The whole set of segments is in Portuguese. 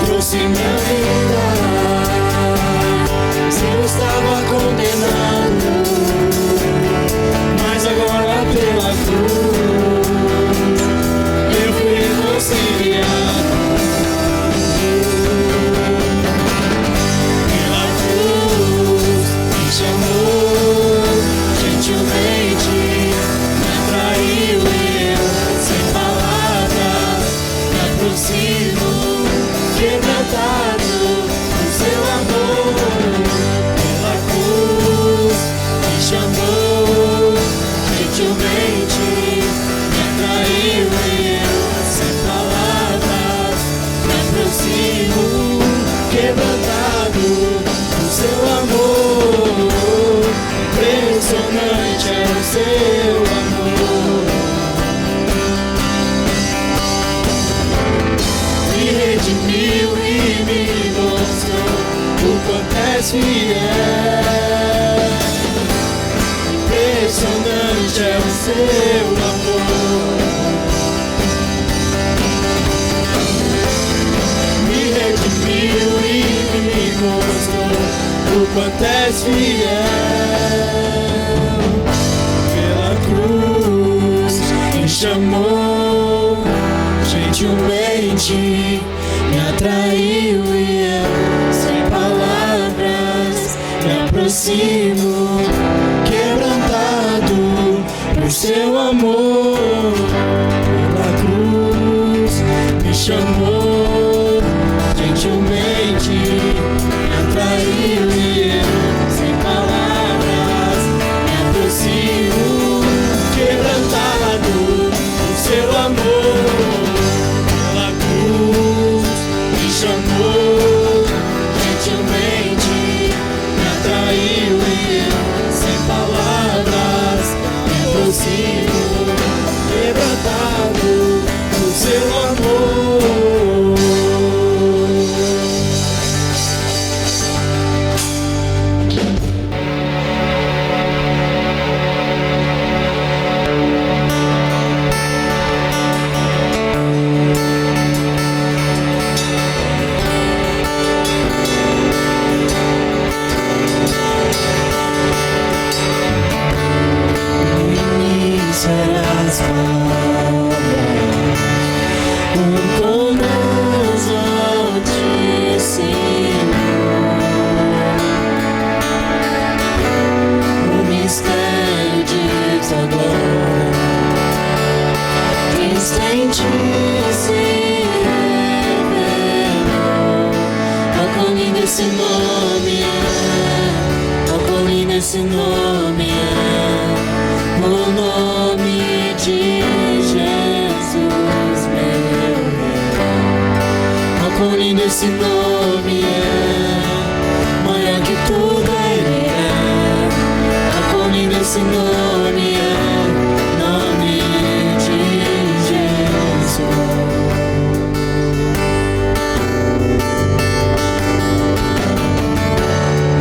trouxe minha vida. Se eu estava condenado, mas agora pela cruz eu fui reconciliado. Pela cruz me chamou gentilmente, me atraiu e eu, sem palavras, me aproximo, quebrantado por seu amor. Pela cruz me chamou gentilmente, me atraiu e eu, sem palavras, me aproximo, quebrantado por seu amor. Impressionante é o seu amor. Me redimiu e me mostrou o quanto és fiel. Impressionante é o seu amor. Me redimiu e me mostrou o quanto és fiel. Pela cruz me chamou gentilmente, me atraiu e eu, sem palavras, me aproximo, quebrantado por seu amor. Pela cruz me chamou gentilmente, me atraiu e eu, sem palavras, me aproximo, quebrantado por seu amor. Pela cruz me chamou gentilmente, me atraiu e eu, sem palavras, me aproximo, quebrantado por seu amor. Serás com Deus Altíssimo, o mistério de tua glória, Cristo em ti se revelou. Oh, quão lindo esse nome é, oh, quão lindo esse nome é, o nome de Jesus, meu Rei. Oh, quão lindo esse nome é, maior que tudo ele é. Oh, quão lindo esse nome é, nome de Jesus.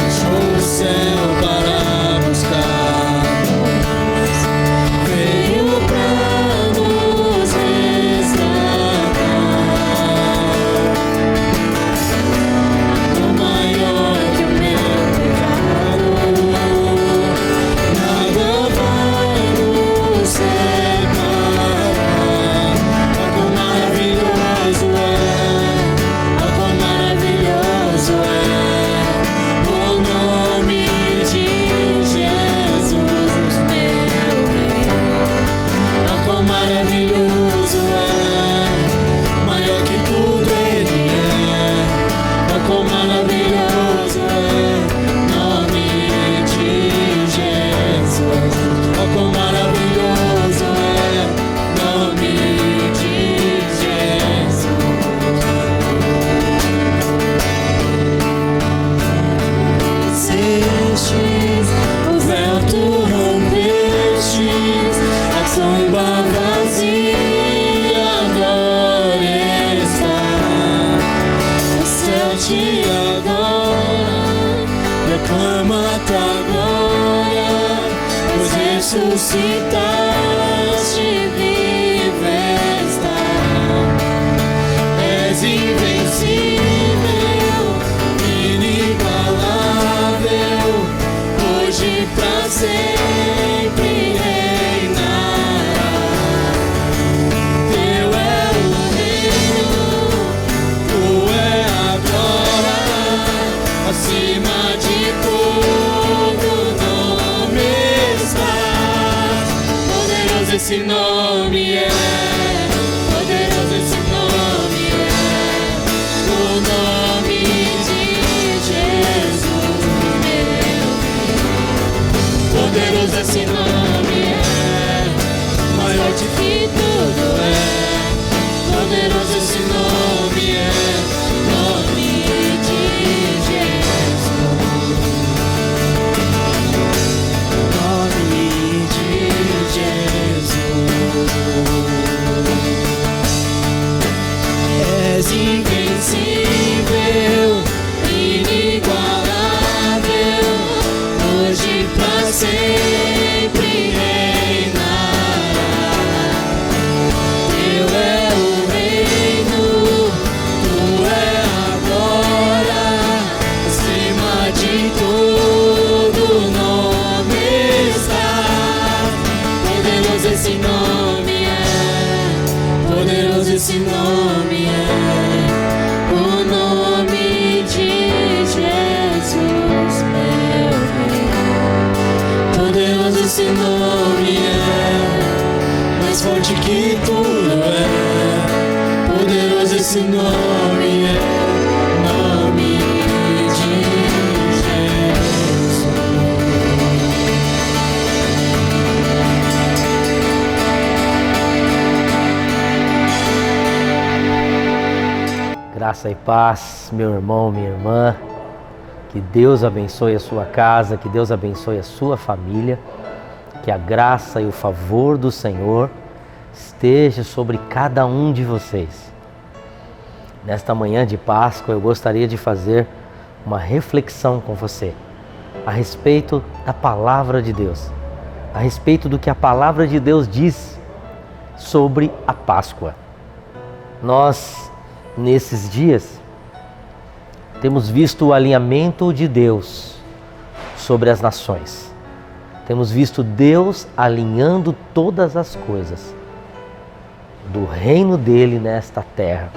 Deixou o céu para buscar-nos, veio pra nos resgatar. O maior que o meu pecado, nada vai nos separar. Oh, quão maravilhoso é, oh, quão maravilhoso é o nome de Jesus, meu Rei. Oh, quão maravilhoso é, maior que tudo ele é. Oh, quão maravilhoso é nome de Jesus. Oh, quão maravilhoso é nome de Jesus. Descestes, o véu tu rompestes, a tumba vazia agora está. O céu te adora, proclama tua glória, pois ressuscitaste, viva está. esse nome é maior de que tudo é. Poderoso esse nome é, nome de Jesus. Nome de Jesus. És invencível, inigualável, hoje pra sempre reinará. Teu é o reino, tu é agora, acima de todo nome está. Poderoso esse nome é, poderoso esse nome é, o nome de Jesus, meu Rei. Poderoso esse nome é, mais forte que tudo é. Poderoso esse nome é, nome de Jesus. Graça e paz, meu irmão, minha irmã. Que Deus abençoe a sua casa, que Deus abençoe a sua família. Que a graça e o favor do Senhor esteja sobre cada um de vocês. Nesta manhã de Páscoa, eu gostaria de fazer uma reflexão com você a respeito da Palavra de Deus, a respeito do que a Palavra de Deus diz sobre a Páscoa. Nós, nesses dias, temos visto o alinhamento de Deus sobre as nações. Temos visto Deus alinhando todas as coisas do reino dele nesta terra.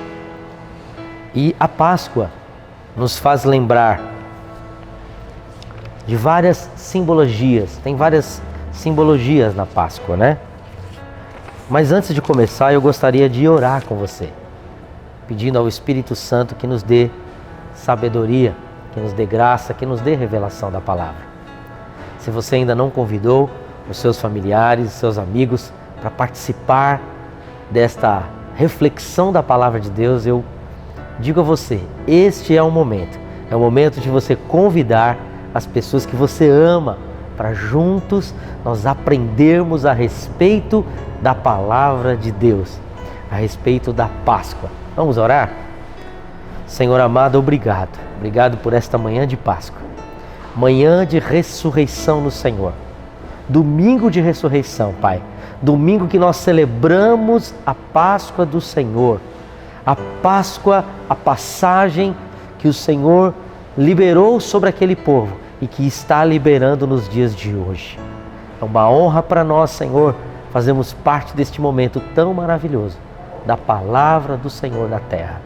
E a Páscoa nos faz lembrar de várias simbologias. Tem várias simbologias na Páscoa, né? Mas antes de começar, eu gostaria de orar com você, pedindo ao Espírito Santo que nos dê sabedoria, que nos dê graça, que nos dê revelação da palavra. Se você ainda não convidou os seus familiares, seus amigos para participar desta reflexão da palavra de Deus, eu digo a você, este é o momento de você convidar as pessoas que você ama para juntos nós aprendermos a respeito da palavra de Deus, a respeito da Páscoa. Vamos orar? Senhor amado, obrigado por esta manhã de Páscoa, manhã de ressurreição no Senhor, domingo de ressurreição, Pai, domingo que nós celebramos a Páscoa do Senhor, a Páscoa, a passagem que o Senhor liberou sobre aquele povo e que está liberando nos dias de hoje. É uma honra para nós, Senhor, fazermos parte deste momento tão maravilhoso da palavra do Senhor na terra.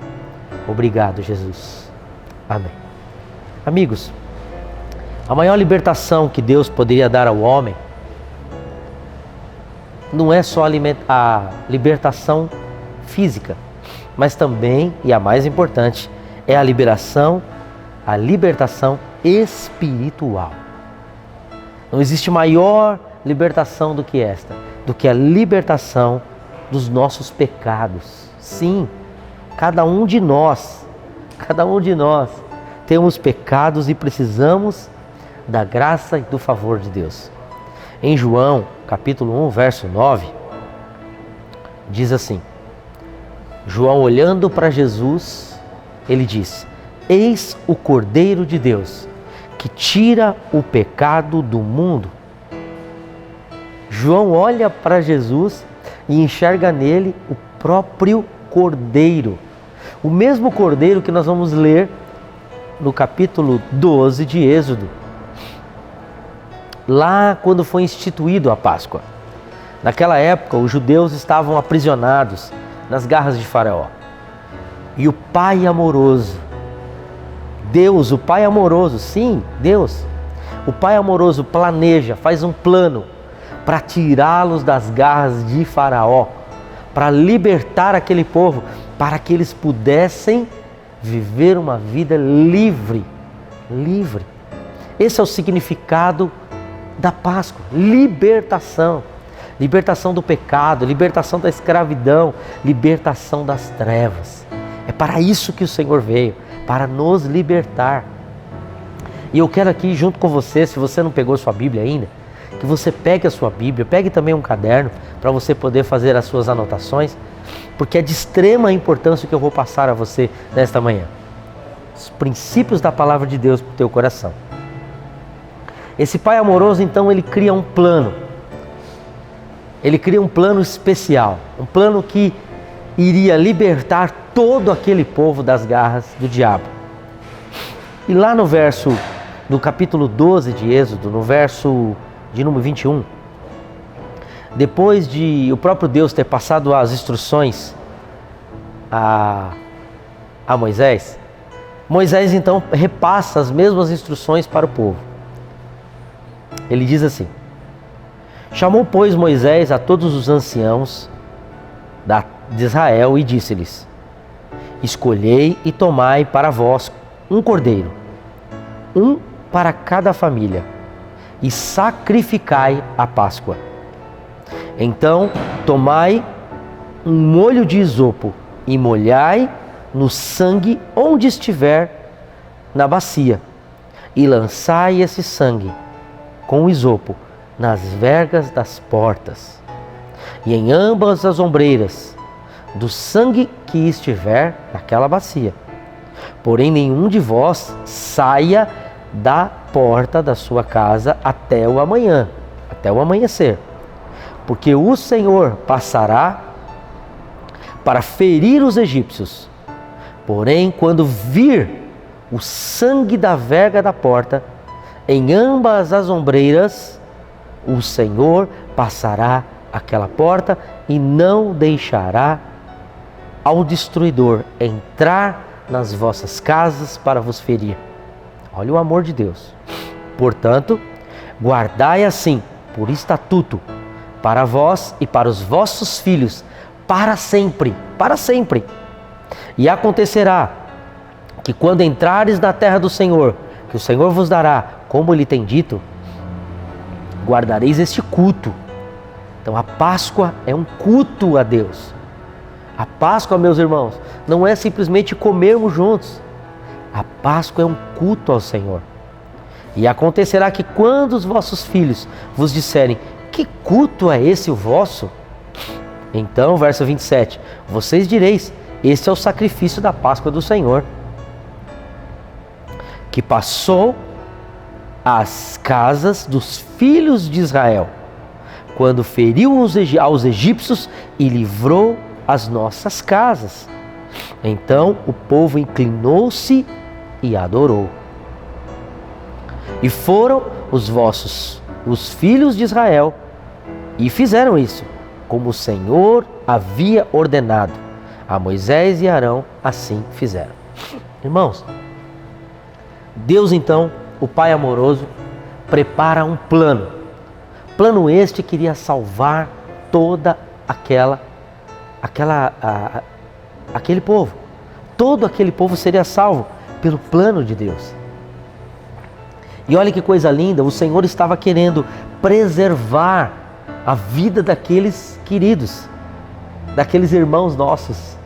Obrigado, Jesus. Amém. Amigos, a maior libertação que Deus poderia dar ao homem não é só a libertação física, mas também, e a mais importante, é a libertação espiritual. Não existe maior libertação do que esta, do que a libertação dos nossos pecados. Sim, cada um de nós temos pecados e precisamos da graça e do favor de Deus. Em João, capítulo 1, verso 9, diz assim: João, olhando para Jesus, ele diz: Eis o Cordeiro de Deus, que tira o pecado do mundo. João olha para Jesus e enxerga nele o próprio Cordeiro. O mesmo Cordeiro que nós vamos ler no capítulo 12 de Êxodo. Lá quando foi instituído a Páscoa. Naquela época, os judeus estavam aprisionados nas garras de Faraó. E o Pai amoroso, Deus, o Pai amoroso, sim, Deus, o Pai amoroso planeja, faz um plano para tirá-los das garras de Faraó, para libertar aquele povo, para que eles pudessem viver uma vida livre. Esse é o significado da Páscoa, libertação. Libertação do pecado, libertação da escravidão, libertação das trevas. É para isso que o Senhor veio, para nos libertar. E eu quero aqui junto com você, se você não pegou sua Bíblia ainda, que você pegue a sua Bíblia, pegue também um caderno para você poder fazer as suas anotações, porque é de extrema importância o que eu vou passar a você nesta manhã. Os princípios da palavra de Deus para o teu coração. Esse Pai amoroso, então, ele cria um plano. Ele cria um plano especial, um plano que iria libertar todo aquele povo das garras do diabo. E lá no capítulo 12 de Êxodo, no verso de número 21, depois de o próprio Deus ter passado as instruções a Moisés, Moisés então repassa as mesmas instruções para o povo. Ele diz assim: chamou, pois, Moisés a todos os anciãos de Israel e disse-lhes: escolhei e tomai para vós um cordeiro, um para cada família, e sacrificai a Páscoa. Então tomai um molho de isopo e molhai no sangue onde estiver na bacia, e lançai esse sangue com o isopo nas vergas das portas e em ambas as ombreiras do sangue que estiver naquela bacia. Porém nenhum de vós saia da porta da sua casa até o amanhã, até o amanhecer, porque o Senhor passará para ferir os egípcios. Porém, quando vir o sangue da verga da porta em ambas as ombreiras, o Senhor passará aquela porta e não deixará ao destruidor entrar nas vossas casas para vos ferir. Olha o amor de Deus. Portanto, guardai assim por estatuto para vós e para os vossos filhos para sempre, para sempre. E acontecerá que quando entrares na terra do Senhor, que o Senhor vos dará, como Ele tem dito, guardareis este culto. Então a Páscoa é um culto a Deus. A Páscoa, meus irmãos, não é simplesmente comermos juntos. A Páscoa é um culto ao Senhor. E acontecerá que quando os vossos filhos vos disserem: que culto é esse o vosso? Então, verso 27, vocês direis: este é o sacrifício da Páscoa do Senhor, que passou às casas dos filhos de Israel, quando feriu aos egípcios e livrou as nossas casas. Então o povo inclinou-se e adorou. E foram os filhos de Israel, e fizeram isso, como o Senhor havia ordenado. A Moisés e Arão assim fizeram. Irmãos, Deus então, o Pai amoroso, prepara um plano. Plano este que iria salvar toda aquele povo. Todo aquele povo seria salvo pelo plano de Deus. E olha que coisa linda, o Senhor estava querendo preservar a vida daqueles queridos, daqueles irmãos nossos,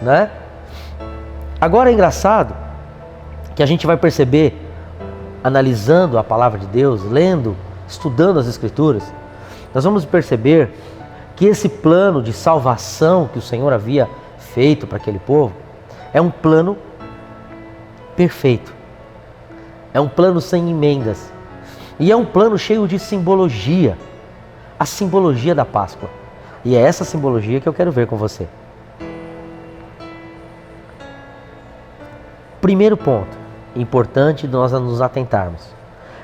né? Agora é engraçado que a gente vai perceber, analisando a palavra de Deus, lendo, estudando as Escrituras, nós vamos perceber que esse plano de salvação que o Senhor havia feito para aquele povo é um plano perfeito, é um plano sem emendas e é um plano cheio de simbologia, a simbologia da Páscoa. E é essa simbologia que eu quero ver com você. Primeiro ponto importante de nós nos atentarmos: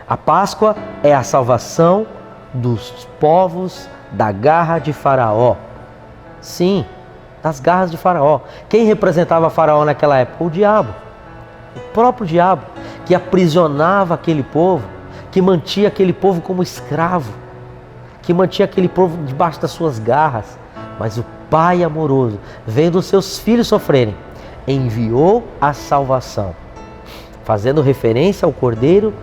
a Páscoa é a salvação dos povos da garra de Faraó. Sim, das garras de Faraó. Quem representava Faraó naquela época? O diabo. O próprio diabo, que aprisionava aquele povo, que mantinha aquele povo como escravo, que mantinha aquele povo debaixo das suas garras. Mas o Pai amoroso, vendo os seus filhos sofrerem, enviou a salvação, fazendo referência ao Cordeiro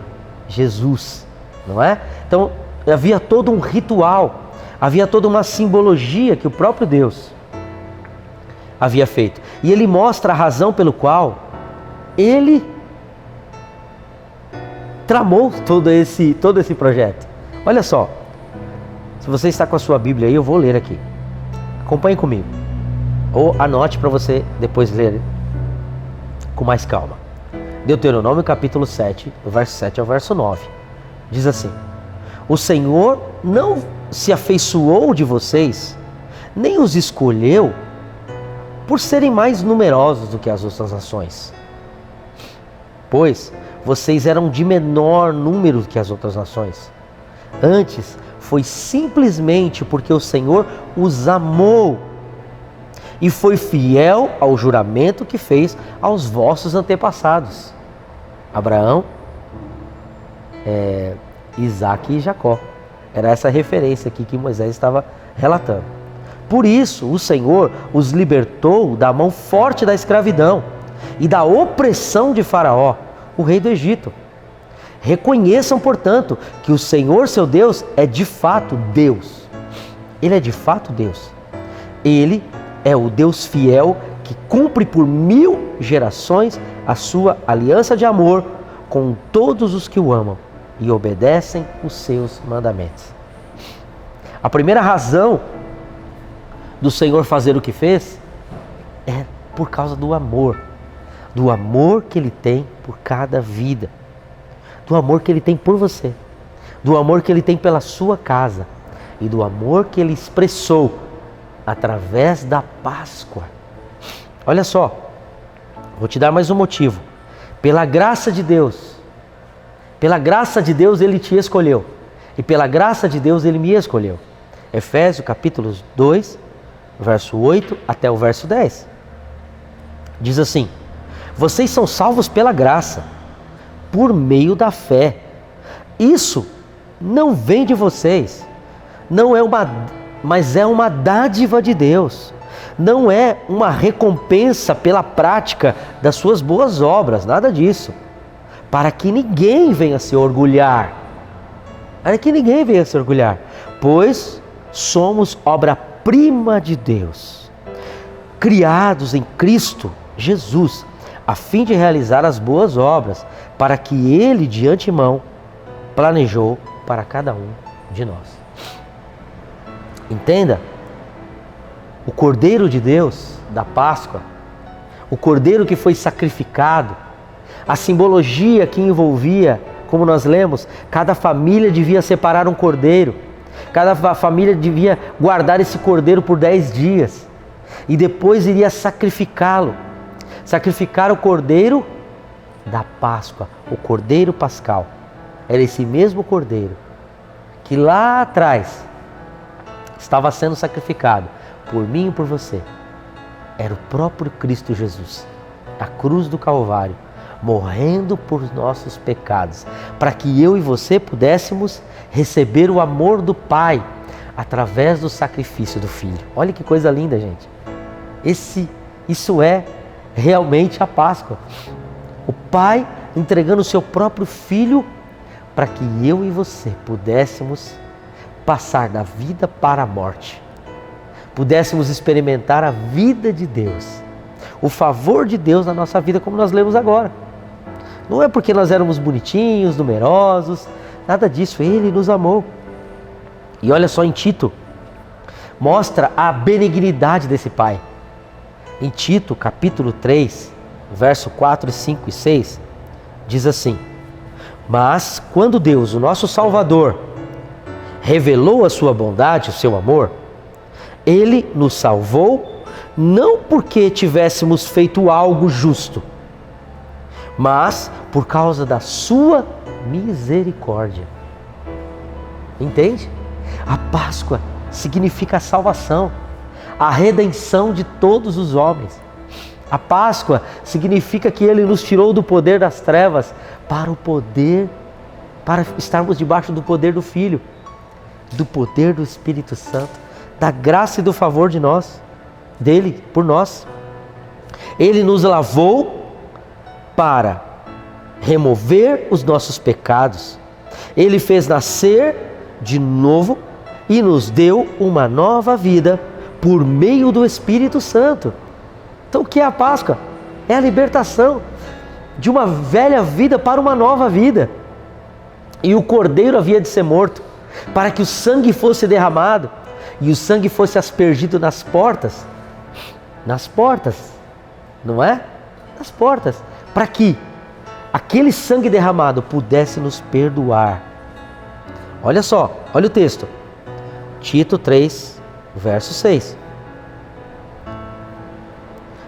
Jesus, não é? Então, havia todo um ritual, havia toda uma simbologia que o próprio Deus havia feito. E ele mostra a razão pelo qual ele tramou todo esse projeto. Olha só, se você está com a sua Bíblia aí, eu vou ler aqui. Acompanhe comigo. Ou anote para você depois ler com mais calma. Deuteronômio capítulo 7, do verso 7 ao verso 9. Diz assim: o Senhor não se afeiçoou de vocês, nem os escolheu por serem mais numerosos do que as outras nações, pois vocês eram de menor número que as outras nações. Antes, foi simplesmente porque o Senhor os amou e foi fiel ao juramento que fez aos vossos antepassados, Abraão, Isaque e Jacó. Era essa referência aqui que Moisés estava relatando. Por isso, o Senhor os libertou da mão forte da escravidão e da opressão de Faraó, o rei do Egito. Reconheçam, portanto, que o Senhor, seu Deus, é de fato Deus. Ele é de fato Deus. Ele é o Deus fiel que cumpre por 1000 gerações a sua aliança de amor com todos os que o amam e obedecem os seus mandamentos. A primeira razão do Senhor fazer o que fez é por causa do amor que Ele tem por cada vida, do amor que Ele tem por você, do amor que Ele tem pela sua casa e do amor que Ele expressou através da Páscoa. Olha só, vou te dar mais um motivo. Pela graça de Deus Ele te escolheu e pela graça de Deus Ele me escolheu. Efésios capítulo 2, verso 8 até o verso 10. Diz assim: vocês são salvos pela graça, por meio da fé. Isso não vem de vocês, mas é uma dádiva de Deus. Não é uma recompensa pela prática das suas boas obras, nada disso. Para que ninguém venha se orgulhar. Pois somos obra-prima de Deus, criados em Cristo Jesus, a fim de realizar as boas obras, para que Ele de antemão planejou para cada um de nós. Entenda, o Cordeiro de Deus da Páscoa, o Cordeiro que foi sacrificado, a simbologia que envolvia, como nós lemos, cada família devia separar um cordeiro, cada família devia guardar esse cordeiro por 10 dias e depois iria sacrificá-lo. Sacrificar o cordeiro da Páscoa, o cordeiro pascal. Era esse mesmo cordeiro que lá atrás estava sendo sacrificado por mim e por você. Era o próprio Cristo Jesus, a cruz do Calvário, morrendo por nossos pecados, para que eu e você pudéssemos receber o amor do Pai através do sacrifício do Filho. Olha que coisa linda, gente. Isso é realmente a Páscoa. O Pai entregando o seu próprio Filho para que eu e você pudéssemos passar da vida para a morte, pudéssemos experimentar a vida de Deus, o favor de Deus na nossa vida, como nós lemos agora. Não é porque nós éramos bonitinhos, numerosos, nada disso. Ele nos amou. E olha só, em Tito, mostra a benignidade desse Pai. Em Tito, capítulo 3, verso 4, 5 e 6, diz assim: mas quando Deus, o nosso Salvador, revelou a sua bondade, o seu amor, Ele nos salvou não porque tivéssemos feito algo justo, mas por causa da sua misericórdia. Entende? A Páscoa significa a salvação, a redenção de todos os homens. A Páscoa significa que Ele nos tirou do poder das trevas para estarmos debaixo do poder do Filho, do poder do Espírito Santo, da graça e do favor dele por nós. Ele nos lavou para remover os nossos pecados. Ele fez nascer de novo e nos deu uma nova vida por meio do Espírito Santo. Então o que é a Páscoa? É a libertação de uma velha vida para uma nova vida. E o cordeiro havia de ser morto para que o sangue fosse derramado e o sangue fosse aspergido nas portas, não é? Nas portas, para que aquele sangue derramado pudesse nos perdoar. Olha só, olha o texto. Tito 3, verso 6.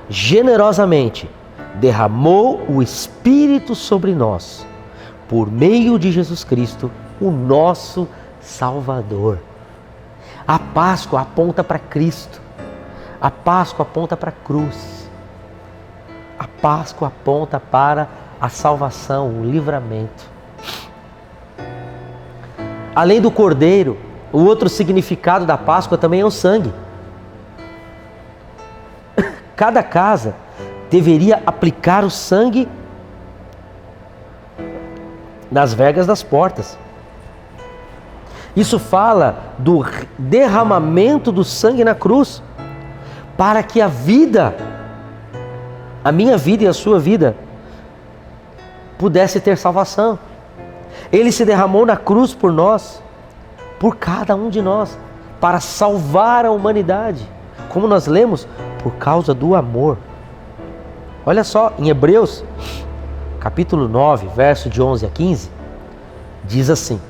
Generosamente derramou o Espírito sobre nós, por meio de Jesus Cristo, o nosso Salvador. A Páscoa aponta para Cristo. A Páscoa aponta para a cruz. A Páscoa aponta para a salvação, o livramento. Além do cordeiro, o outro significado da Páscoa também é o sangue. Cada casa deveria aplicar o sangue nas vergas das portas. Isso fala do derramamento do sangue na cruz, para que a vida, a minha vida e a sua vida, pudesse ter salvação. Ele se derramou na cruz por nós, por cada um de nós, para salvar a humanidade. Como nós lemos, por causa do amor. Olha só, em Hebreus, capítulo 9, verso de 11 a 15, diz assim: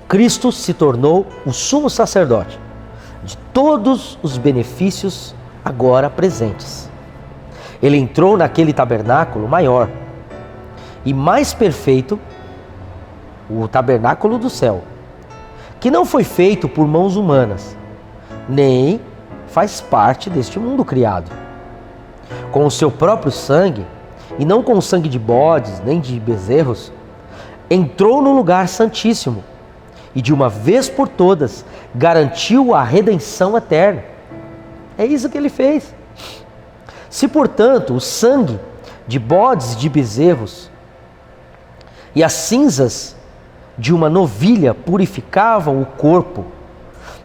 Cristo se tornou o sumo sacerdote de todos os benefícios agora presentes. Ele entrou naquele tabernáculo maior e mais perfeito, o tabernáculo do céu, que não foi feito por mãos humanas, nem faz parte deste mundo criado. Com o seu próprio sangue, e não com o sangue de bodes, nem de bezerros, entrou no lugar santíssimo e de uma vez por todas garantiu a redenção eterna. É isso que ele fez. Se, portanto, o sangue de bodes e de bezerros e as cinzas de uma novilha purificavam o corpo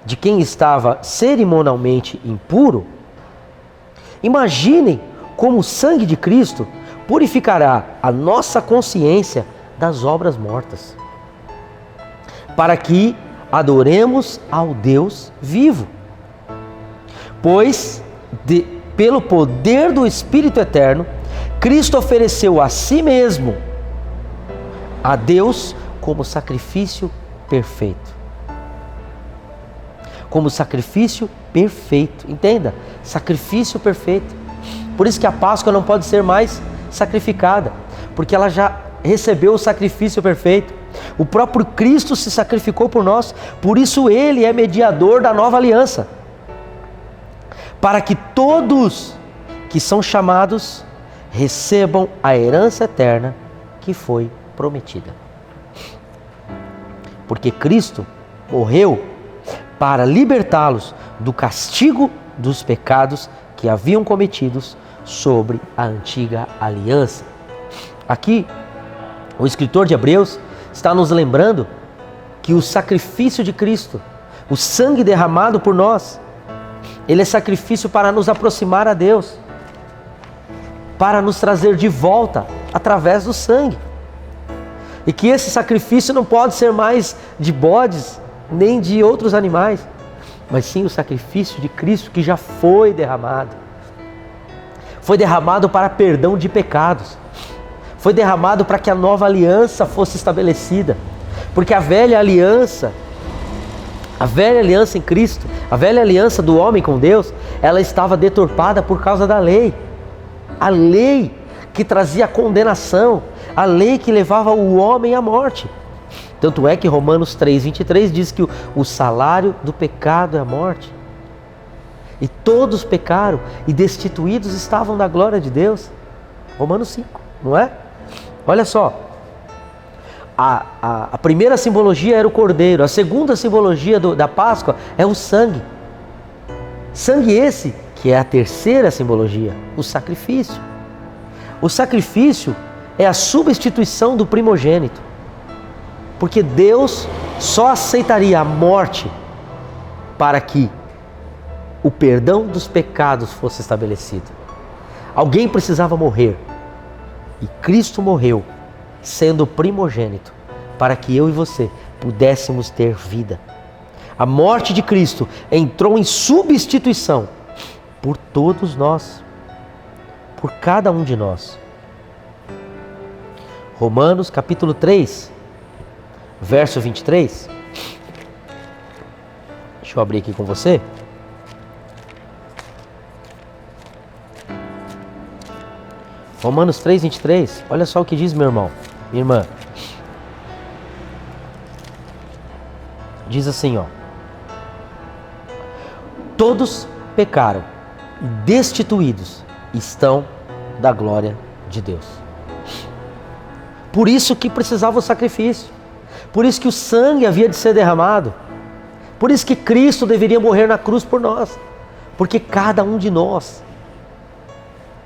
de quem estava cerimonialmente impuro, imaginem como o sangue de Cristo purificará a nossa consciência das obras mortas, para que adoremos ao Deus vivo. Pois, pelo poder do Espírito Eterno, Cristo ofereceu a si mesmo a Deus como sacrifício perfeito. Como sacrifício perfeito. Entenda? Sacrifício perfeito. Por isso que a Páscoa não pode ser mais sacrificada, porque ela já recebeu o sacrifício perfeito. O próprio Cristo se sacrificou por nós, por isso Ele é mediador da nova aliança, para que todos que são chamados recebam a herança eterna que foi prometida. Porque Cristo morreu para libertá-los do castigo dos pecados que haviam cometidos sobre a antiga aliança. Aqui, o escritor de Hebreus está nos lembrando que o sacrifício de Cristo, o sangue derramado por nós, ele é sacrifício para nos aproximar a Deus, para nos trazer de volta através do sangue. E que esse sacrifício não pode ser mais de bodes, nem de outros animais, mas sim o sacrifício de Cristo que já foi derramado. Foi derramado para perdão de pecados. Foi derramado para que a nova aliança fosse estabelecida. Porque a velha aliança em Cristo, a velha aliança do homem com Deus, ela estava deturpada por causa da lei. A lei que trazia condenação, a lei que levava o homem à morte. Tanto é que Romanos 3:23 diz que o salário do pecado é a morte. E todos pecaram e destituídos estavam da glória de Deus. Romanos 5, não é? Olha só, a primeira simbologia era o cordeiro, a segunda simbologia da Páscoa é o sangue. Sangue esse que é a terceira simbologia, o sacrifício. O sacrifício é a substituição do primogênito, porque Deus só aceitaria a morte para que o perdão dos pecados fosse estabelecido. Alguém precisava morrer. E Cristo morreu, sendo primogênito, para que eu e você pudéssemos ter vida. A morte de Cristo entrou em substituição por todos nós, por cada um de nós. Romanos capítulo 3, verso 23. Deixa eu abrir aqui com você. Romanos 3, 23. Olha só o que diz, meu irmão, minha irmã. Diz assim, ó. Todos pecaram e destituídos estão da glória de Deus. Por isso que precisava o sacrifício. Por isso que o sangue havia de ser derramado. Por isso que Cristo deveria morrer na cruz por nós. Porque cada um de nós,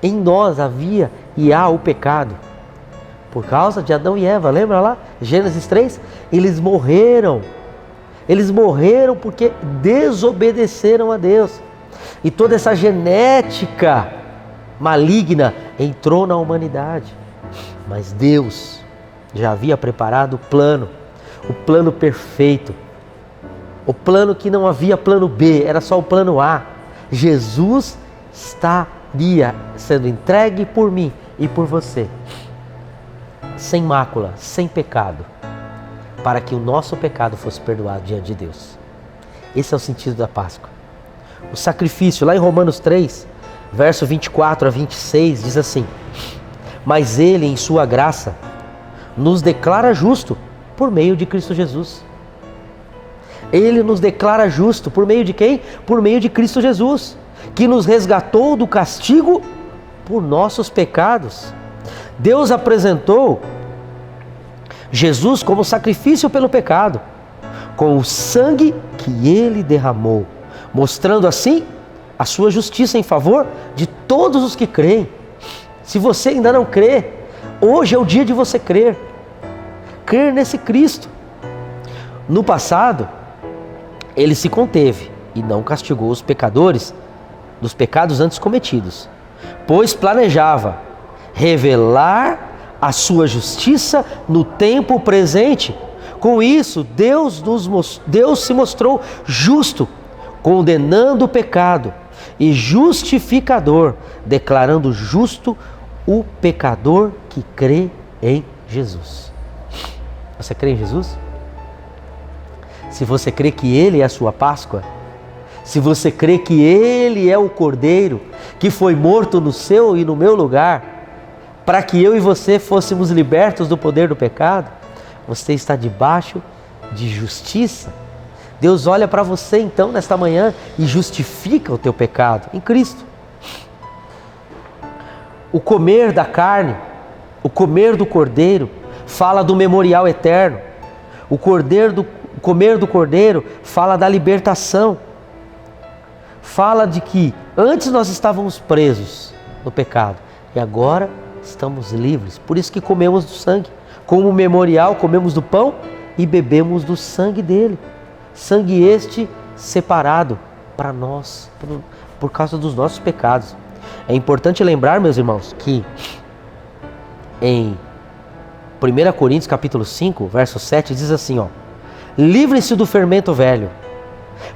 em nós havia e há o pecado. Por causa de Adão e Eva, lembra lá? Gênesis 3? Eles morreram. Eles morreram porque desobedeceram a Deus. E toda essa genética maligna entrou na humanidade. Mas Deus já havia preparado o plano perfeito. O plano que não havia plano B, era só o plano A. Jesus estaria sendo entregue por mim e por você, sem mácula, sem pecado, para que o nosso pecado fosse perdoado diante de Deus. Esse é o sentido da Páscoa. O sacrifício, lá em Romanos 3, verso 24 a 26, diz assim: mas Ele, em sua graça, nos declara justo por meio de Cristo Jesus. Ele nos declara justo por meio de quem? Por meio de Cristo Jesus, que nos resgatou do castigo por nossos pecados. Deus apresentou Jesus como sacrifício pelo pecado, com o sangue que Ele derramou, mostrando assim a sua justiça em favor de todos os que creem. Se você ainda não crê, hoje é o dia de você crer. Crer nesse Cristo. No passado, Ele se conteve e não castigou os pecadores dos pecados antes cometidos, pois planejava revelar a sua justiça no tempo presente. Com isso, Deus se mostrou justo, condenando o pecado, e justificador, declarando justo o pecador que crê em Jesus. Você crê em Jesus? Se você crê que Ele é a sua Páscoa, se você crê que Ele é o Cordeiro que foi morto no seu e no meu lugar, para que eu e você fôssemos libertos do poder do pecado, você está debaixo de justiça. Deus olha para você então nesta manhã e justifica o teu pecado em Cristo. O comer da carne, o comer do cordeiro, fala do memorial eterno. O comer do cordeiro fala da libertação. Fala de que antes nós estávamos presos no pecado e agora estamos livres. Por isso que comemos do sangue. Como memorial, comemos do pão e bebemos do sangue dele. Sangue este separado para nós, por causa dos nossos pecados. É importante lembrar, meus irmãos, que em 1 Coríntios capítulo 5, verso 7, diz assim, ó: livrem-se do fermento velho,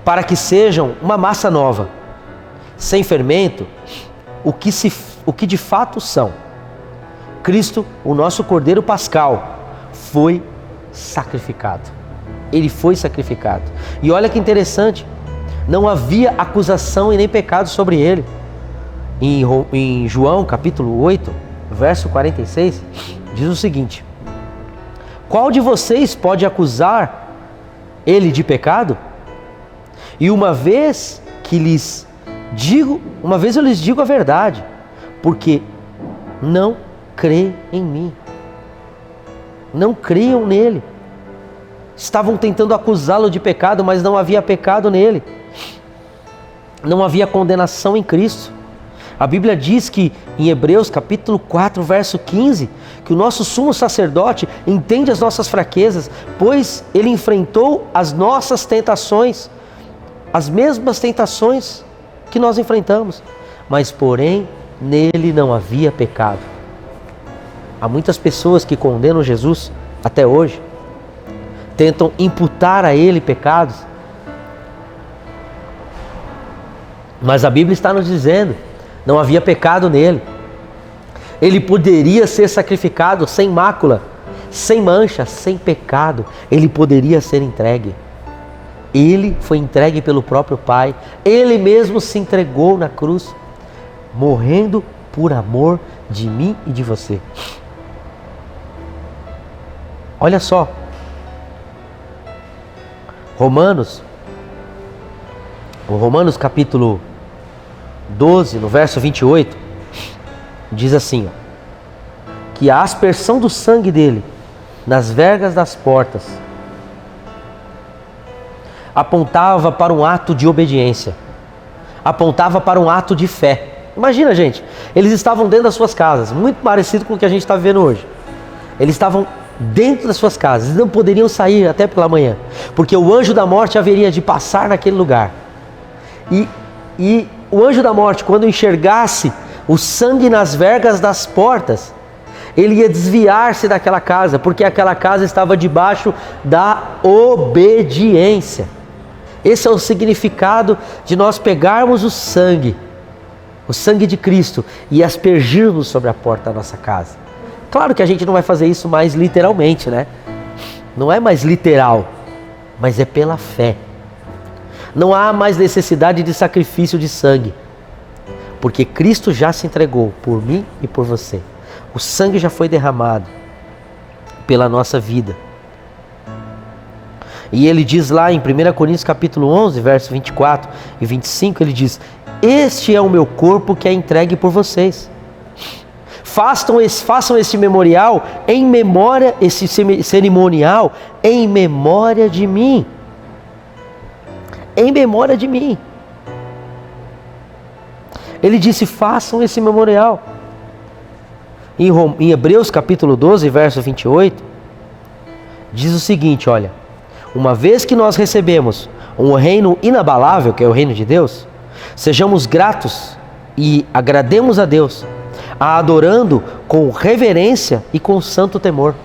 para que sejam uma massa nova, sem fermento, o que de fato são. Cristo, o nosso Cordeiro Pascal, foi sacrificado. Ele foi sacrificado. E olha que interessante, não havia acusação e nem pecado sobre ele. Em João capítulo 8, verso 46, diz o seguinte: qual de vocês pode acusar ele de pecado? E uma vez eu lhes digo a verdade, porque não crê em mim. Não criam nele. Estavam tentando acusá-lo de pecado, mas não havia pecado nele. Não havia condenação em Cristo. A Bíblia diz que em Hebreus capítulo 4, verso 15, que o nosso sumo sacerdote entende as nossas fraquezas, pois ele enfrentou as nossas tentações, as mesmas tentações que nós enfrentamos, mas porém nele não havia pecado. Há muitas pessoas que condenam Jesus até hoje, tentam imputar a ele pecados, mas a Bíblia está nos dizendo, não havia pecado nele. Ele poderia ser sacrificado sem mácula, sem mancha, sem pecado. Ele poderia ser entregue. Ele foi entregue pelo próprio Pai. Ele mesmo se entregou na cruz, morrendo por amor de mim e de você. Olha só. Romanos capítulo 12, no verso 28, diz assim, ó, que a aspersão do sangue dele nas vergas das portas apontava para um ato de obediência, apontava para um ato de fé. Imagina, gente, eles estavam dentro das suas casas, muito parecido com o que a gente está vivendo hoje. Eles estavam dentro das suas casas, eles não poderiam sair até pela manhã, porque o anjo da morte haveria de passar naquele lugar. E o anjo da morte, quando enxergasse o sangue nas vergas das portas, ele ia desviar-se daquela casa, porque aquela casa estava debaixo da obediência. Esse é o significado de nós pegarmos o sangue de Cristo, e aspergirmos sobre a porta da nossa casa. Claro que a gente não vai fazer isso mais literalmente, né? Não é mais literal, mas é pela fé. Não há mais necessidade de sacrifício de sangue, porque Cristo já se entregou por mim e por você. O sangue já foi derramado pela nossa vida. E ele diz lá em 1 Coríntios capítulo 11, verso 24 e 25, ele diz: este é o meu corpo que é entregue por vocês. Façam esse memorial em memória, esse cerimonial em memória de mim. Em memória de mim. Ele disse: façam esse memorial. Em Hebreus capítulo 12, verso 28, diz o seguinte, olha: uma vez que nós recebemos um reino inabalável, que é o reino de Deus, sejamos gratos e agrademos a Deus, a adorando com reverência e com santo temor.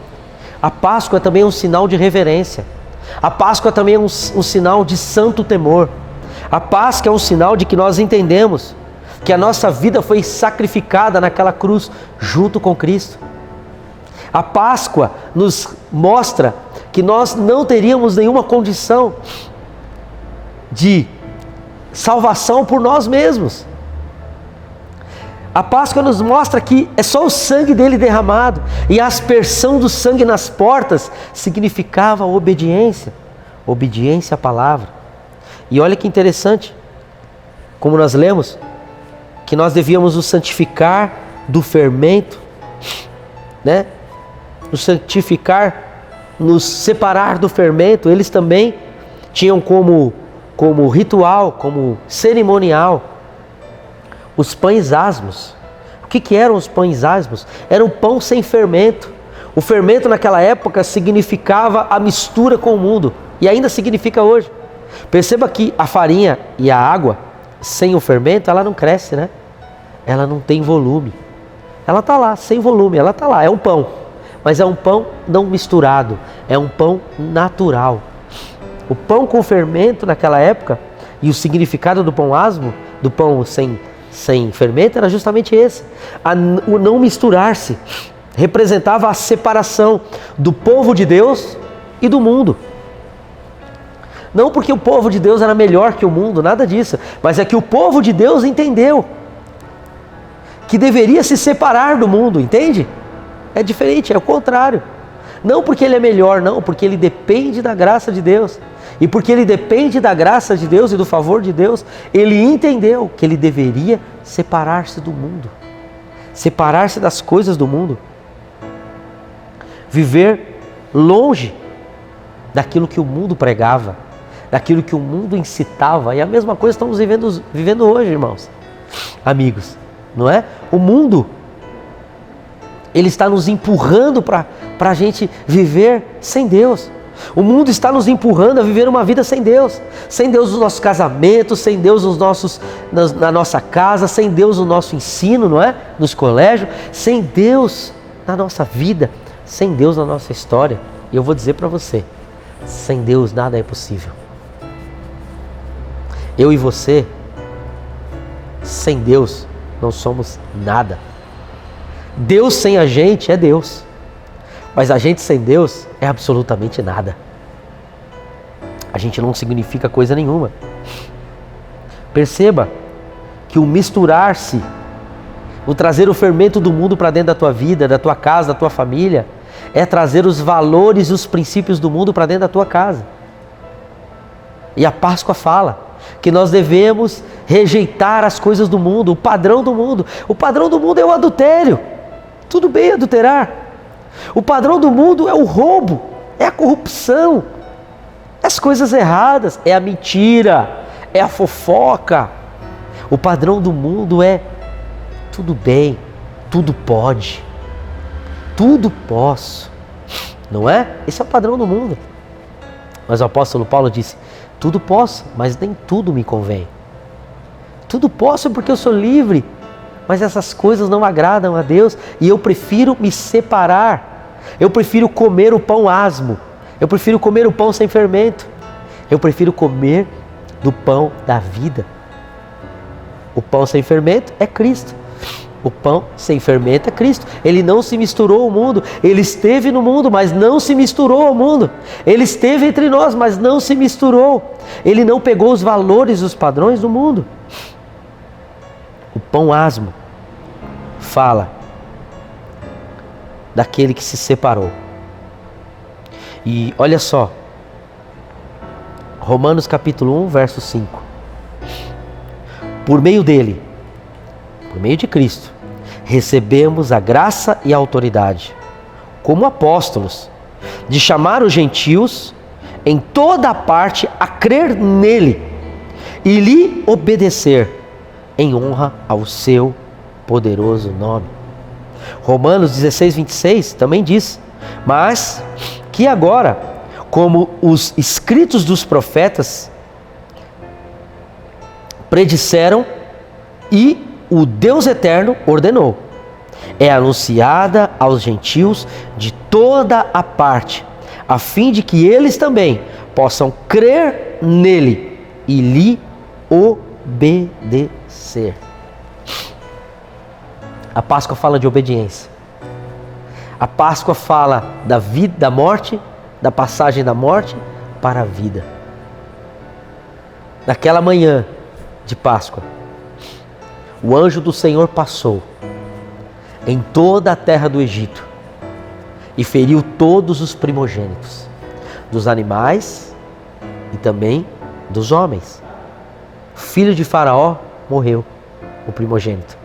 A Páscoa também é um sinal de reverência. A Páscoa também é um sinal de santo temor. A Páscoa é um sinal de que nós entendemos que a nossa vida foi sacrificada naquela cruz junto com Cristo. A Páscoa nos mostra que nós não teríamos nenhuma condição de salvação por nós mesmos. A Páscoa nos mostra que é só o sangue dele derramado, e a aspersão do sangue nas portas significava obediência, obediência à palavra. E olha que interessante, como nós lemos, que nós devíamos nos santificar do fermento, né? Nos santificar, nos separar do fermento. Eles também tinham como ritual, como cerimonial, os pães asmos. O que eram os pães asmos? Era um pão sem fermento. O fermento naquela época significava a mistura com o mundo, e ainda significa hoje. Perceba que a farinha e a água, sem o fermento, ela não cresce, né? Ela não tem volume. Ela está lá, sem volume, ela está lá, é um pão. Mas é um pão não misturado, é um pão natural. O pão com fermento naquela época, e o significado do pão asmo, do pão sem fermento, era justamente esse. O não misturar-se representava a separação do povo de Deus e do mundo. Não porque o povo de Deus era melhor que o mundo, nada disso, mas é que o povo de Deus entendeu que deveria se separar do mundo, entende? É diferente, é o contrário. Não porque ele é melhor, não, porque ele depende da graça de Deus. E porque ele depende da graça de Deus e do favor de Deus, ele entendeu que ele deveria separar-se do mundo, separar-se das coisas do mundo, viver longe daquilo que o mundo pregava, daquilo que o mundo incitava. E a mesma coisa estamos vivendo hoje, irmãos, amigos. não é? O mundo, ele está nos empurrando para a gente viver sem Deus. O mundo está nos empurrando a viver uma vida sem Deus. Sem Deus nos nossos casamentos, sem Deus na nossa casa, sem Deus no nosso ensino, não é? Nos colégios, sem Deus na nossa vida, sem Deus na nossa história. E eu vou dizer para você, sem Deus nada é possível. Eu e você, sem Deus, não somos nada. Deus sem a gente é Deus, mas a gente sem Deus é absolutamente nada. A gente não significa coisa nenhuma. Perceba que o misturar-se, o trazer o fermento do mundo para dentro da tua vida, da tua casa, da tua família, é trazer os valores e os princípios do mundo para dentro da tua casa. E a Páscoa fala que nós devemos rejeitar as coisas do mundo, o padrão do mundo. O padrão do mundo é o adultério. Tudo bem adulterar. O padrão do mundo é o roubo, é a corrupção, é as coisas erradas, é a mentira, é a fofoca. O padrão do mundo é tudo bem, tudo pode, tudo posso, não é? Esse é o padrão do mundo. Mas o apóstolo Paulo disse, tudo posso, mas nem tudo me convém. Tudo posso porque eu sou livre, mas essas coisas não agradam a Deus e eu prefiro me separar. Eu prefiro comer o pão asmo, eu prefiro comer o pão sem fermento, eu prefiro comer do pão da vida. O pão sem fermento é Cristo. O pão sem fermento é Cristo. Ele não se misturou ao mundo. Ele esteve no mundo, mas não se misturou ao mundo. Ele esteve entre nós, mas não se misturou. Ele não pegou os valores, os padrões do mundo. O pão asmo fala daquele que se separou. E olha só, Romanos capítulo 1, verso 5. Por meio dele, por meio de Cristo, recebemos a graça e a autoridade, como apóstolos, de chamar os gentios em toda a parte a crer nele e lhe obedecer em honra ao seu poderoso nome. Romanos 16, 26 também diz, mas que agora, como os escritos dos profetas predisseram e o Deus eterno ordenou, é anunciada aos gentios de toda a parte, a fim de que eles também possam crer nele e lhe obedecer. A Páscoa fala de obediência. A Páscoa fala da vida, da morte, da passagem da morte para a vida. Naquela manhã de Páscoa, o anjo do Senhor passou em toda a terra do Egito e feriu todos os primogênitos, dos animais e também dos homens. O filho de Faraó morreu, o primogênito.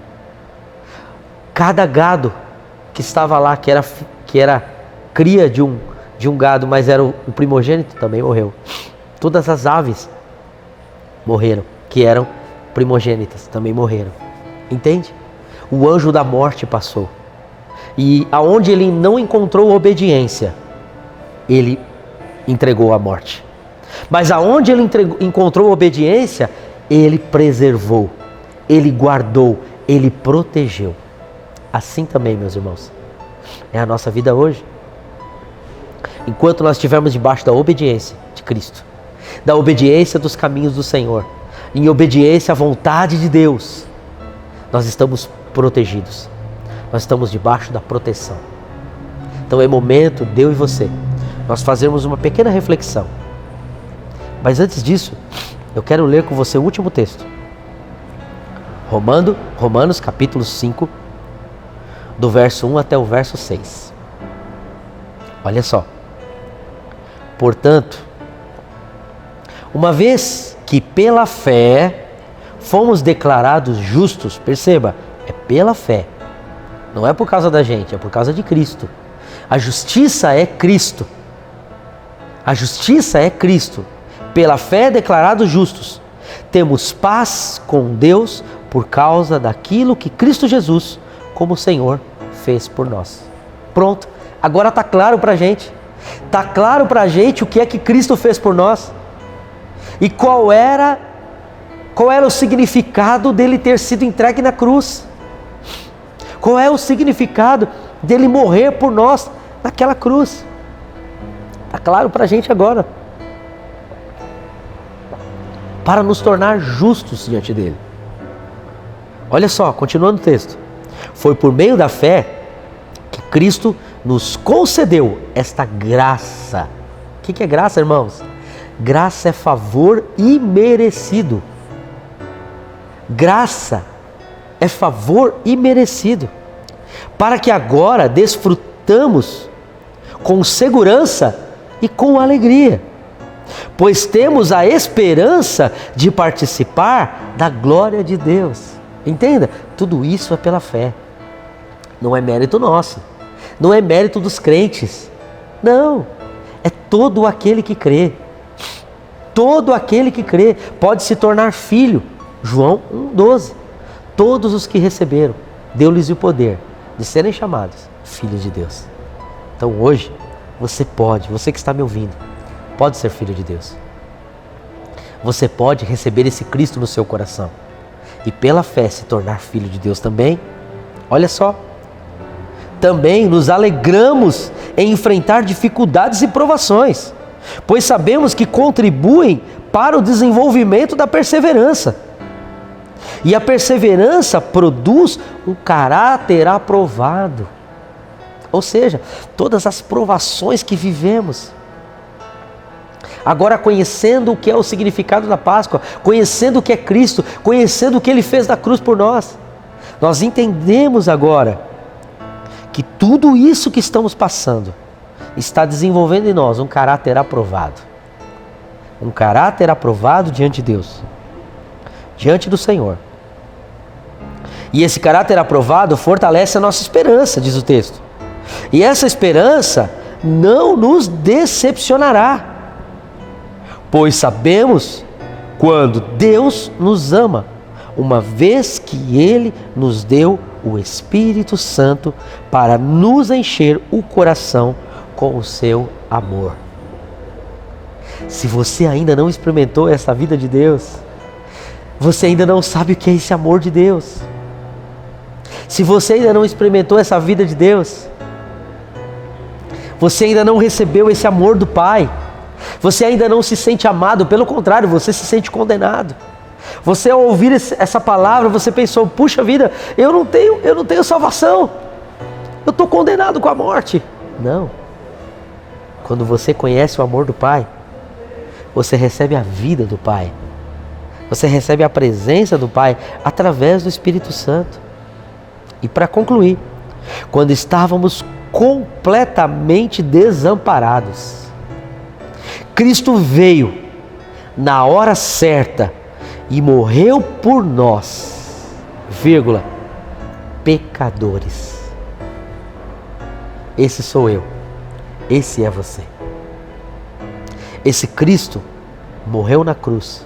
Cada gado que estava lá, que era cria de um gado, mas era o primogênito, também morreu. Todas as aves morreram, que eram primogênitas, também morreram. Entende? O anjo da morte passou. E aonde ele não encontrou obediência, ele entregou a morte. Mas aonde ele encontrou obediência, ele preservou, ele guardou, ele protegeu. Assim também, meus irmãos, é a nossa vida hoje. Enquanto nós estivermos debaixo da obediência de Cristo, da obediência dos caminhos do Senhor, em obediência à vontade de Deus, nós estamos protegidos. Nós estamos debaixo da proteção. Então é momento, eu e você, nós fazermos uma pequena reflexão. Mas antes disso, eu quero ler com você o último texto. Romanos capítulo 5, do verso 1 até o verso 6. Olha só. Portanto, uma vez que pela fé fomos declarados justos, perceba, é pela fé. Não é por causa da gente, é por causa de Cristo. A justiça é Cristo. A justiça é Cristo. Pela fé declarados justos. Temos paz com Deus por causa daquilo que Cristo Jesus, como Senhor, fez por nós. Pronto, agora está claro para a gente. Está claro para a gente o que é que Cristo fez por nós. E qual era o significado dele ter sido entregue na cruz. Qual é o significado dele morrer por nós naquela cruz. Está claro para a gente agora. Para nos tornar justos diante dele. Olha só, continuando o texto. Foi por meio da fé que Cristo nos concedeu esta graça. O que é graça, irmãos? Graça é favor imerecido. Graça é favor imerecido. Para que agora desfrutamos com segurança e com alegria. Pois temos a esperança de participar da glória de Deus. Entenda, tudo isso é pela fé. Não é mérito nosso. Não é mérito dos crentes. Não, é todo aquele que crê. Todo aquele que crê pode se tornar filho. João 1,12. Todos os que receberam, deu-lhes o poder de serem chamados filhos de Deus. Então hoje, você que está me ouvindo, pode ser filho de Deus. Você pode receber esse Cristo no seu coração. E pela fé se tornar filho de Deus também. Olha só. Também nos alegramos em enfrentar dificuldades e provações, pois sabemos que contribuem para o desenvolvimento da perseverança. E a perseverança produz um caráter aprovado. Ou seja, todas as provações que vivemos. Agora, conhecendo o que é o significado da Páscoa, conhecendo o que é Cristo, conhecendo o que Ele fez na cruz por nós, nós entendemos agora que tudo isso que estamos passando está desenvolvendo em nós um caráter aprovado. Um caráter aprovado diante de Deus, diante do Senhor. E esse caráter aprovado fortalece a nossa esperança, diz o texto. E essa esperança não nos decepcionará, pois sabemos quando Deus nos ama, uma vez que Ele nos deu o Espírito Santo para nos encher o coração com o seu amor. Se você ainda não experimentou essa vida de Deus, você ainda não sabe o que é esse amor de Deus. Se você ainda não experimentou essa vida de Deus, você ainda não recebeu esse amor do Pai, você ainda não se sente amado, pelo contrário, você se sente condenado. Você, ao ouvir essa palavra, você pensou, puxa vida, eu não tenho salvação, eu estou condenado com a morte. Não. Quando você conhece o amor do Pai, você recebe a vida do Pai, você recebe a presença do Pai através do Espírito Santo. E para concluir, quando estávamos completamente desamparados, Cristo veio na hora certa e morreu por nós, pecadores. Esse sou eu, esse é você. Esse Cristo morreu na cruz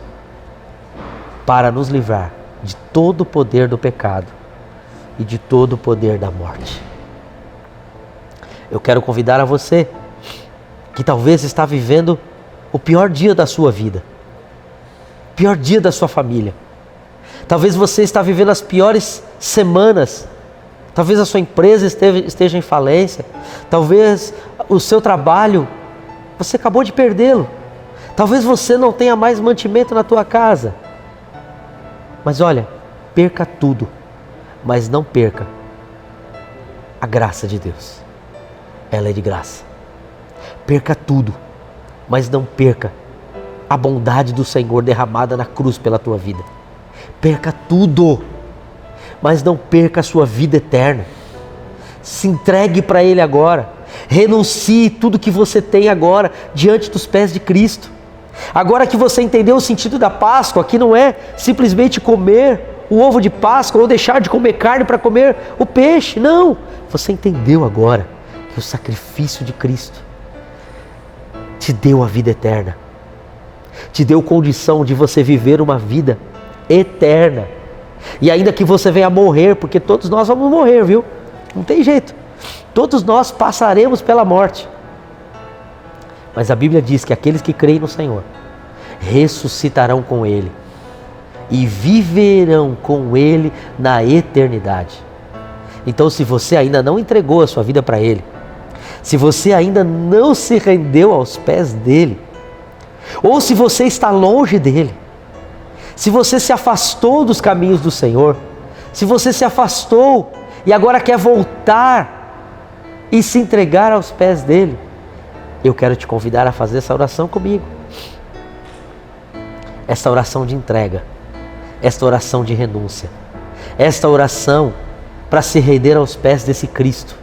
para nos livrar de todo o poder do pecado e de todo o poder da morte. Eu quero convidar a você que talvez está vivendo o pior dia da sua vida, o pior dia da sua família. Talvez você está vivendo as piores semanas. Talvez a sua empresa esteja em falência. Talvez o seu trabalho, você acabou de perdê-lo. Talvez você não tenha mais mantimento na tua casa. Mas olha, perca tudo, mas não perca a graça de Deus. Ela é de graça. Perca tudo, mas não perca a bondade do Senhor derramada na cruz pela tua vida. Perca tudo, mas não perca a sua vida eterna. Se entregue para Ele agora. Renuncie tudo que você tem agora diante dos pés de Cristo. Agora que você entendeu o sentido da Páscoa, que não é simplesmente comer o ovo de Páscoa ou deixar de comer carne para comer o peixe. Não, você entendeu agora que o sacrifício de Cristo te deu a vida eterna. Te deu condição de você viver uma vida eterna. E ainda que você venha morrer, porque todos nós vamos morrer, viu? Não tem jeito. Todos nós passaremos pela morte. Mas a Bíblia diz que aqueles que creem no Senhor ressuscitarão com Ele e viverão com Ele na eternidade. Então, se você ainda não entregou a sua vida para Ele, se você ainda não se rendeu aos pés dEle, ou se você está longe dEle, se você se afastou dos caminhos do Senhor, se você se afastou e agora quer voltar e se entregar aos pés dEle, eu quero te convidar a fazer essa oração comigo. Esta oração de entrega, esta oração de renúncia, esta oração para se render aos pés desse Cristo.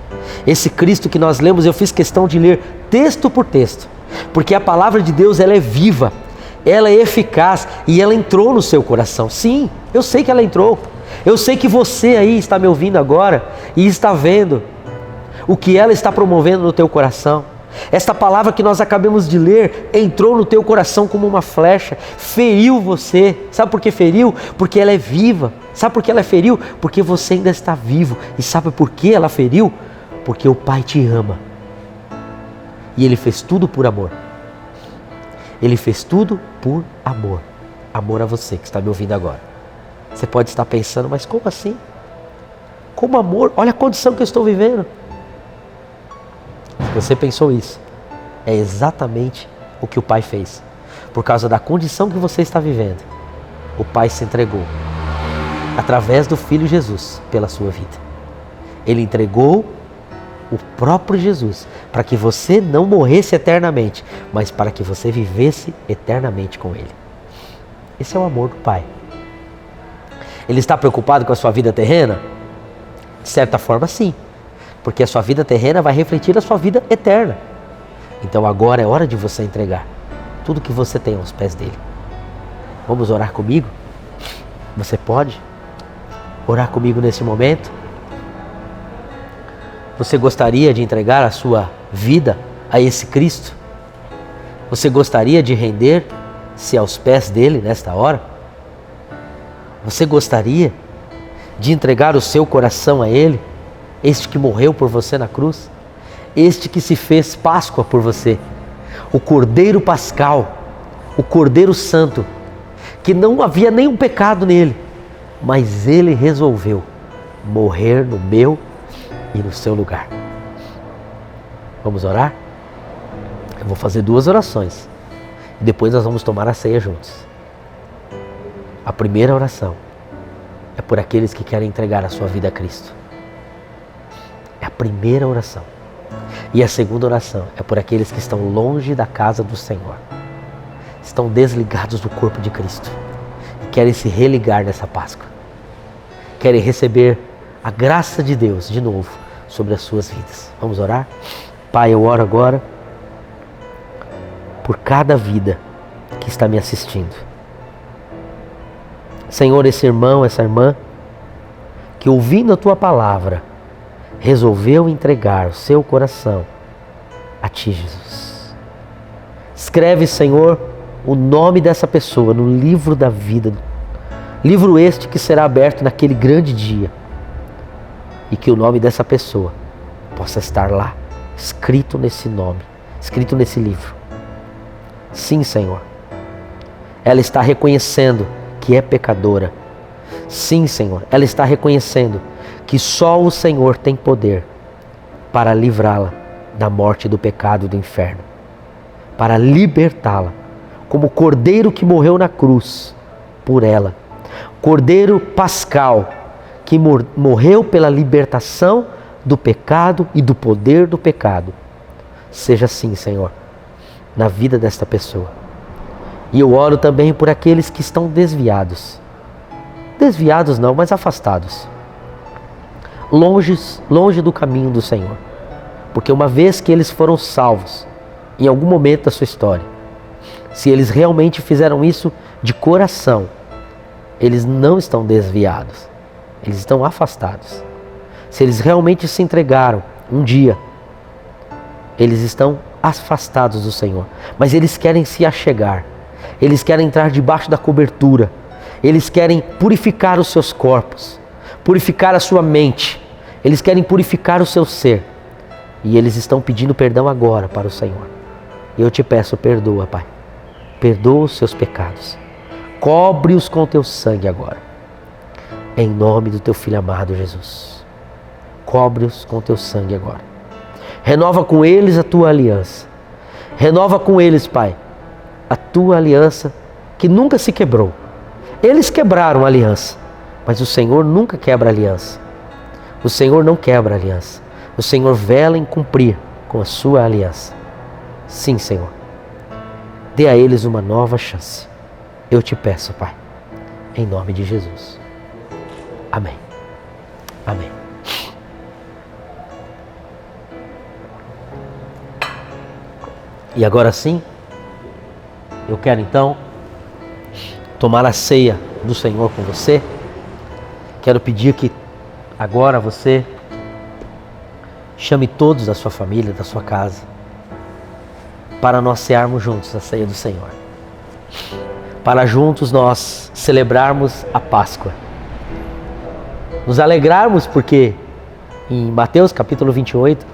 Esse Cristo que nós lemos, eu fiz questão de ler texto por texto, porque a palavra de Deus, ela é viva, ela é eficaz e ela entrou no seu coração. Sim, eu sei que ela entrou. Eu sei que você aí está me ouvindo agora e está vendo o que ela está promovendo no teu coração. Esta palavra que nós acabamos de ler entrou no teu coração como uma flecha, feriu você. Sabe por que feriu? Porque ela é viva. Sabe por que ela feriu? Porque você ainda está vivo. E sabe por que ela feriu? Porque o Pai te ama. E Ele fez tudo por amor. Ele fez tudo por amor. Amor a você que está me ouvindo agora. Você pode estar pensando, mas como assim? Como amor? Olha a condição que eu estou vivendo. Se você pensou isso, é exatamente o que o Pai fez. Por causa da condição que você está vivendo, o Pai se entregou através do Filho Jesus pela sua vida. Ele entregou o próprio Jesus para que você não morresse eternamente, mas para que você vivesse eternamente com Ele. Esse é o amor do Pai. Ele está preocupado com a sua vida terrena? De certa forma, sim. Porque a sua vida terrena vai refletir a sua vida eterna. Então agora é hora de você entregar tudo que você tem aos pés dele. Vamos orar comigo? Você pode orar comigo nesse momento? Você gostaria de entregar a sua vida a esse Cristo? Você gostaria de render-se aos pés dele nesta hora? Você gostaria de entregar o seu coração a ele? Este que morreu por você na cruz, este que se fez Páscoa por você, o Cordeiro Pascal, o Cordeiro Santo, que não havia nenhum pecado nele, mas ele resolveu morrer no meu e no seu lugar. Vamos orar? Eu vou fazer 2 orações e depois nós vamos tomar a ceia juntos. A primeira oração é por aqueles que querem entregar a sua vida a Cristo. É a primeira oração. E a segunda oração é por aqueles que estão longe da casa do Senhor. Estão desligados do corpo de Cristo. E querem se religar nessa Páscoa. Querem receber a graça de Deus de novo sobre as suas vidas. Vamos orar? Pai, eu oro agora por cada vida que está me assistindo. Senhor, esse irmão, essa irmã, que ouvindo a Tua palavra, resolveu entregar o seu coração a Ti, Jesus. Escreve, Senhor, o nome dessa pessoa no livro da vida. Livro este que será aberto naquele grande dia. E que o nome dessa pessoa possa estar lá, escrito nesse nome, escrito nesse livro. Sim, Senhor. Ela está reconhecendo que é pecadora. Sim, Senhor. Ela está reconhecendo que só o Senhor tem poder para livrá-la da morte, do pecado, do inferno, para libertá-la, como o Cordeiro que morreu na cruz por ela, Cordeiro Pascal, que morreu pela libertação do pecado e do poder do pecado. Seja assim, Senhor, na vida desta pessoa. E eu oro também por aqueles que estão desviados. Desviados não, mas afastados. Longe do caminho do Senhor. Porque uma vez que eles foram salvos, em algum momento da sua história, se eles realmente fizeram isso de coração, eles não estão desviados, eles estão afastados. Se eles realmente se entregaram um dia, eles estão afastados do Senhor, mas eles querem se achegar, eles querem entrar debaixo da cobertura, Eles querem purificar os seus corpos, purificar a sua mente. Eles querem purificar o seu ser. E eles estão pedindo perdão agora para o Senhor. E eu te peço, perdoa, Pai. Perdoa os seus pecados. Cobre-os com o teu sangue agora. Em nome do teu Filho amado Jesus. Cobre-os com o teu sangue agora. Renova com eles a tua aliança. Renova com eles, Pai, a tua aliança que nunca se quebrou. Eles quebraram a aliança, mas o Senhor nunca quebra a aliança. O Senhor não quebra a aliança. O Senhor vela em cumprir com a sua aliança. Sim, Senhor. Dê a eles uma nova chance. Eu te peço, Pai, em nome de Jesus. Amém. Amém. E agora sim, eu quero então tomar a ceia do Senhor com você. Quero pedir que agora você chame todos da sua família, da sua casa, para nós cearmos juntos a ceia do Senhor. Para juntos nós celebrarmos a Páscoa. Nos alegrarmos porque em Mateus capítulo 28,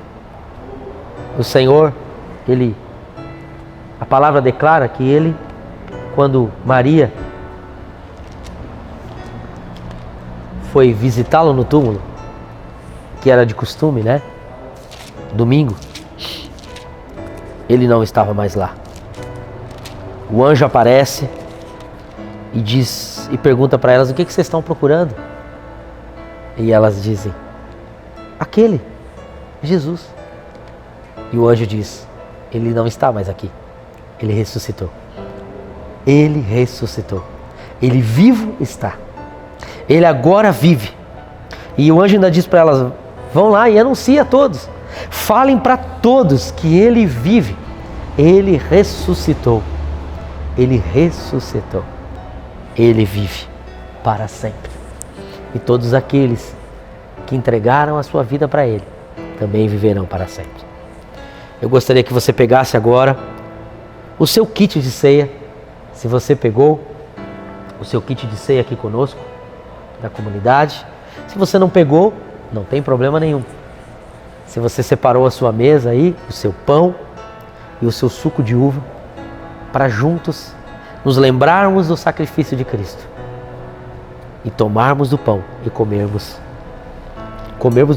o Senhor, a palavra declara que Ele, quando Maria foi visitá-lo no túmulo, que era de costume, né? Domingo, Ele não estava mais lá. O anjo aparece e diz e pergunta para elas: o que vocês estão procurando? E elas dizem: aquele, Jesus. E o anjo diz: ele não está mais aqui. Ele ressuscitou. Ele ressuscitou. Ele vivo está. Ele agora vive. E o anjo ainda diz para elas: vão lá e anunciem a todos. Falem para todos que Ele vive. Ele ressuscitou. Ele ressuscitou. Ele vive para sempre. E todos aqueles que entregaram a sua vida para Ele também viverão para sempre. Eu gostaria que você pegasse agora o seu kit de ceia. Se você pegou o seu kit de ceia aqui conosco, da comunidade. Se você não pegou, não tem problema nenhum. Se você separou a sua mesa aí, o seu pão e o seu suco de uva, para juntos nos lembrarmos do sacrifício de Cristo e tomarmos do pão e comermos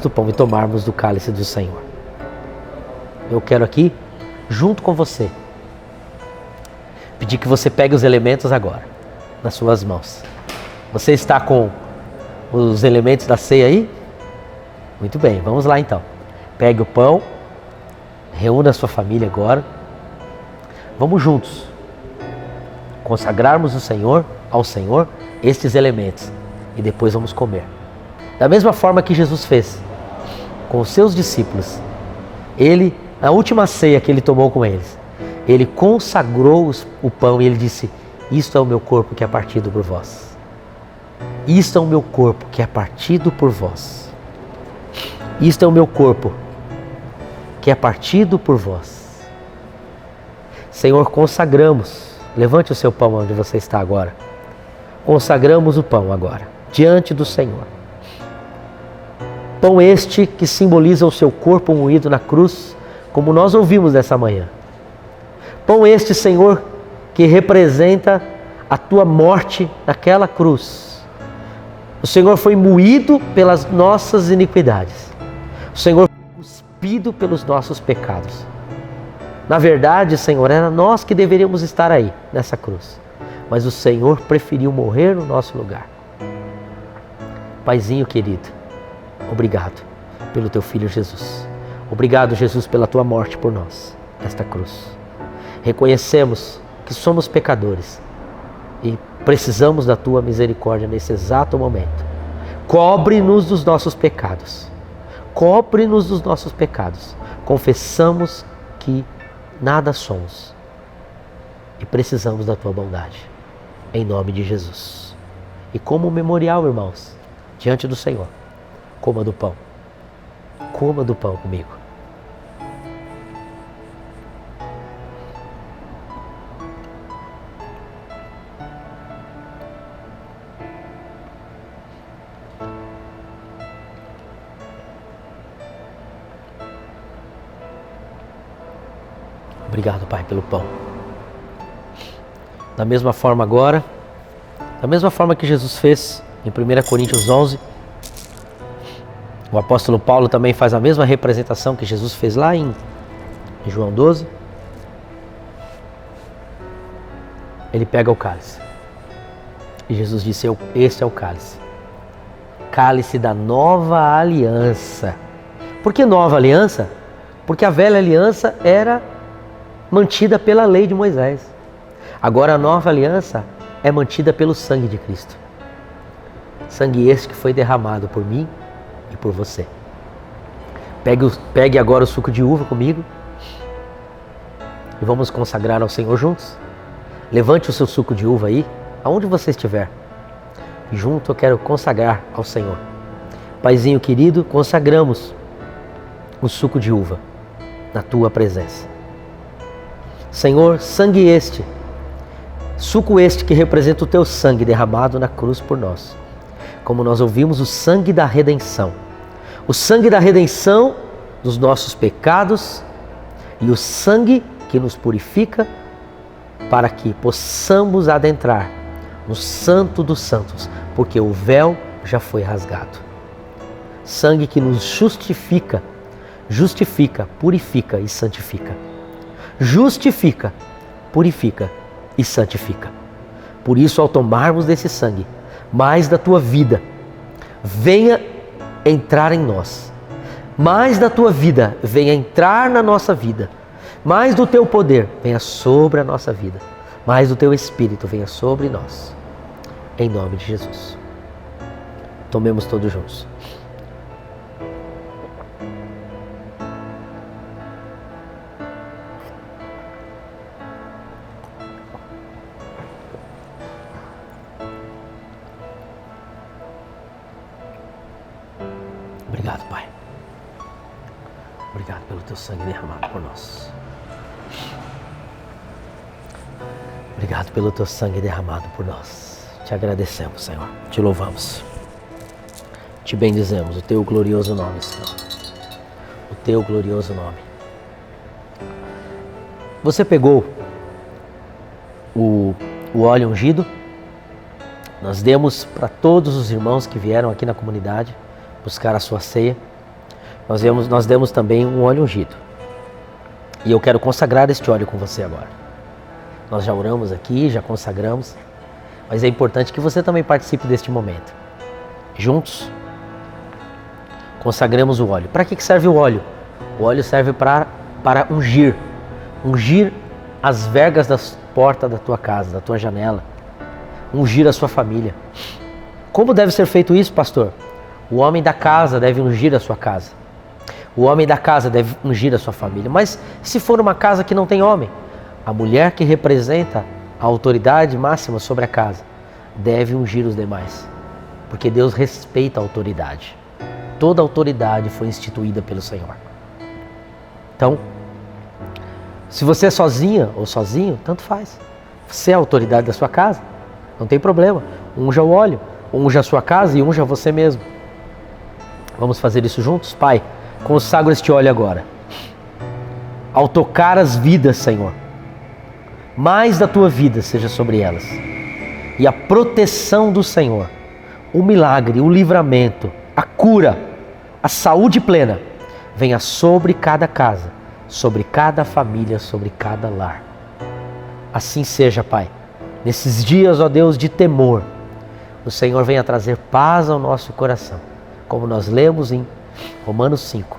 do pão e tomarmos do cálice do Senhor. Eu quero aqui, junto com você, pedir que você pegue os elementos agora, nas suas mãos. Você está com os elementos da ceia aí? Muito bem, vamos lá então. Pegue o pão, reúna a sua família agora. Vamos juntos consagrarmos ao Senhor estes elementos e depois vamos comer. Da mesma forma que Jesus fez com os seus discípulos. Ele, na última ceia que Ele tomou com eles, Ele consagrou o pão e Ele disse: isto é o meu corpo que é partido por vós. Isto é o meu corpo que é partido por vós. Isto é o meu corpo que é partido por vós. Senhor, consagramos. Levante o seu pão onde você está agora. Consagramos o pão agora, diante do Senhor. Pão este que simboliza o seu corpo moído na cruz, como nós ouvimos nessa manhã. Pão este, Senhor, que representa a tua morte naquela cruz. O Senhor foi moído pelas nossas iniquidades. O Senhor foi cuspido pelos nossos pecados. Na verdade, Senhor, era nós que deveríamos estar aí, nessa cruz. Mas o Senhor preferiu morrer no nosso lugar. Paizinho querido, obrigado pelo teu Filho Jesus. Obrigado, Jesus, pela tua morte por nós, nesta cruz. Reconhecemos que somos pecadores e precisamos da tua misericórdia nesse exato momento. Cobre-nos dos nossos pecados. Cobre-nos dos nossos pecados. Confessamos que nada somos e precisamos da tua bondade. Em nome de Jesus. E como memorial, irmãos, diante do Senhor, coma do pão. Coma do pão comigo. Obrigado, Pai, pelo pão. Da mesma forma agora, da mesma forma que Jesus fez em 1 Coríntios 11, o apóstolo Paulo também faz a mesma representação que Jesus fez lá em João 12. Ele pega o cálice. E Jesus disse, este é o cálice. Cálice da nova aliança. Por que nova aliança? Porque a velha aliança era mantida pela lei de Moisés. Agora a nova aliança é mantida pelo sangue de Cristo. Sangue este que foi derramado por mim e por você. Pegue agora o suco de uva comigo e vamos consagrar ao Senhor juntos. Levante o seu suco de uva aí, aonde você estiver. E junto eu quero consagrar ao Senhor. Paizinho querido, consagramos o suco de uva na tua presença. Senhor, sangue este, suco este que representa o teu sangue derramado na cruz por nós. Como nós ouvimos, o sangue da redenção. O sangue da redenção dos nossos pecados e o sangue que nos purifica para que possamos adentrar no Santo dos Santos, porque o véu já foi rasgado. Sangue que nos justifica, purifica e santifica. Justifica, purifica e santifica. Por isso, ao tomarmos desse sangue, mais da tua vida venha entrar em nós. Mais da tua vida venha entrar na nossa vida. Mais do teu poder venha sobre a nossa vida. Mais do teu Espírito venha sobre nós. Em nome de Jesus. Tomemos todos juntos. Obrigado, Pai. Obrigado pelo teu sangue derramado por nós. Obrigado pelo teu sangue derramado por nós. Te agradecemos, Senhor. Te louvamos. Te bendizemos o teu glorioso nome, Senhor. O teu glorioso nome. Você pegou o óleo ungido? Nós demos para todos os irmãos que vieram aqui na comunidade buscar a sua ceia. Nós demos também um óleo ungido. E eu quero consagrar este óleo com você agora. Nós já oramos aqui, já consagramos, mas é importante que você também participe deste momento. Juntos, consagremos o óleo. Para que serve o óleo? O óleo serve para ungir as vergas das portas da tua casa, da tua janela, ungir a sua família. Como deve ser feito isso, pastor? O homem da casa deve ungir a sua casa. O homem da casa deve ungir a sua família. Mas se for uma casa que não tem homem, a mulher que representa a autoridade máxima sobre a casa deve ungir os demais. Porque Deus respeita a autoridade. Toda autoridade foi instituída pelo Senhor. Então, se você é sozinha ou sozinho, tanto faz. Você é a autoridade da sua casa, não tem problema. Unja o óleo, unja a sua casa e unja você mesmo. Vamos fazer isso juntos? Pai, consagro este óleo agora. Ao tocar as vidas, Senhor, mais da tua vida seja sobre elas. E a proteção do Senhor, o milagre, o livramento, a cura, a saúde plena, venha sobre cada casa, sobre cada família, sobre cada lar. Assim seja, Pai. Nesses dias, ó Deus, de temor, o Senhor venha trazer paz ao nosso coração. Como nós lemos em Romanos 5.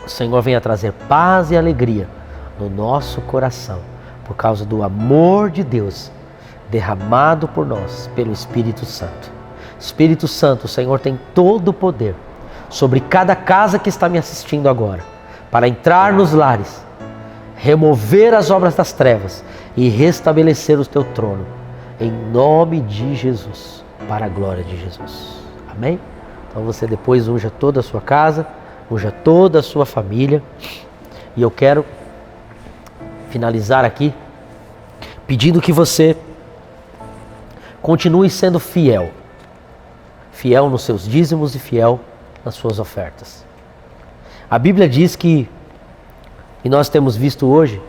O Senhor venha trazer paz e alegria no nosso coração, por causa do amor de Deus derramado por nós pelo Espírito Santo. Espírito Santo, o Senhor tem todo o poder sobre cada casa que está me assistindo agora, para entrar nos lares, remover as obras das trevas e restabelecer o teu trono, em nome de Jesus, para a glória de Jesus. Amém? Então você depois unja toda a sua casa, unja toda a sua família. E eu quero finalizar aqui pedindo que você continue sendo fiel. Fiel nos seus dízimos e fiel nas suas ofertas. A Bíblia diz que E nós temos visto hoje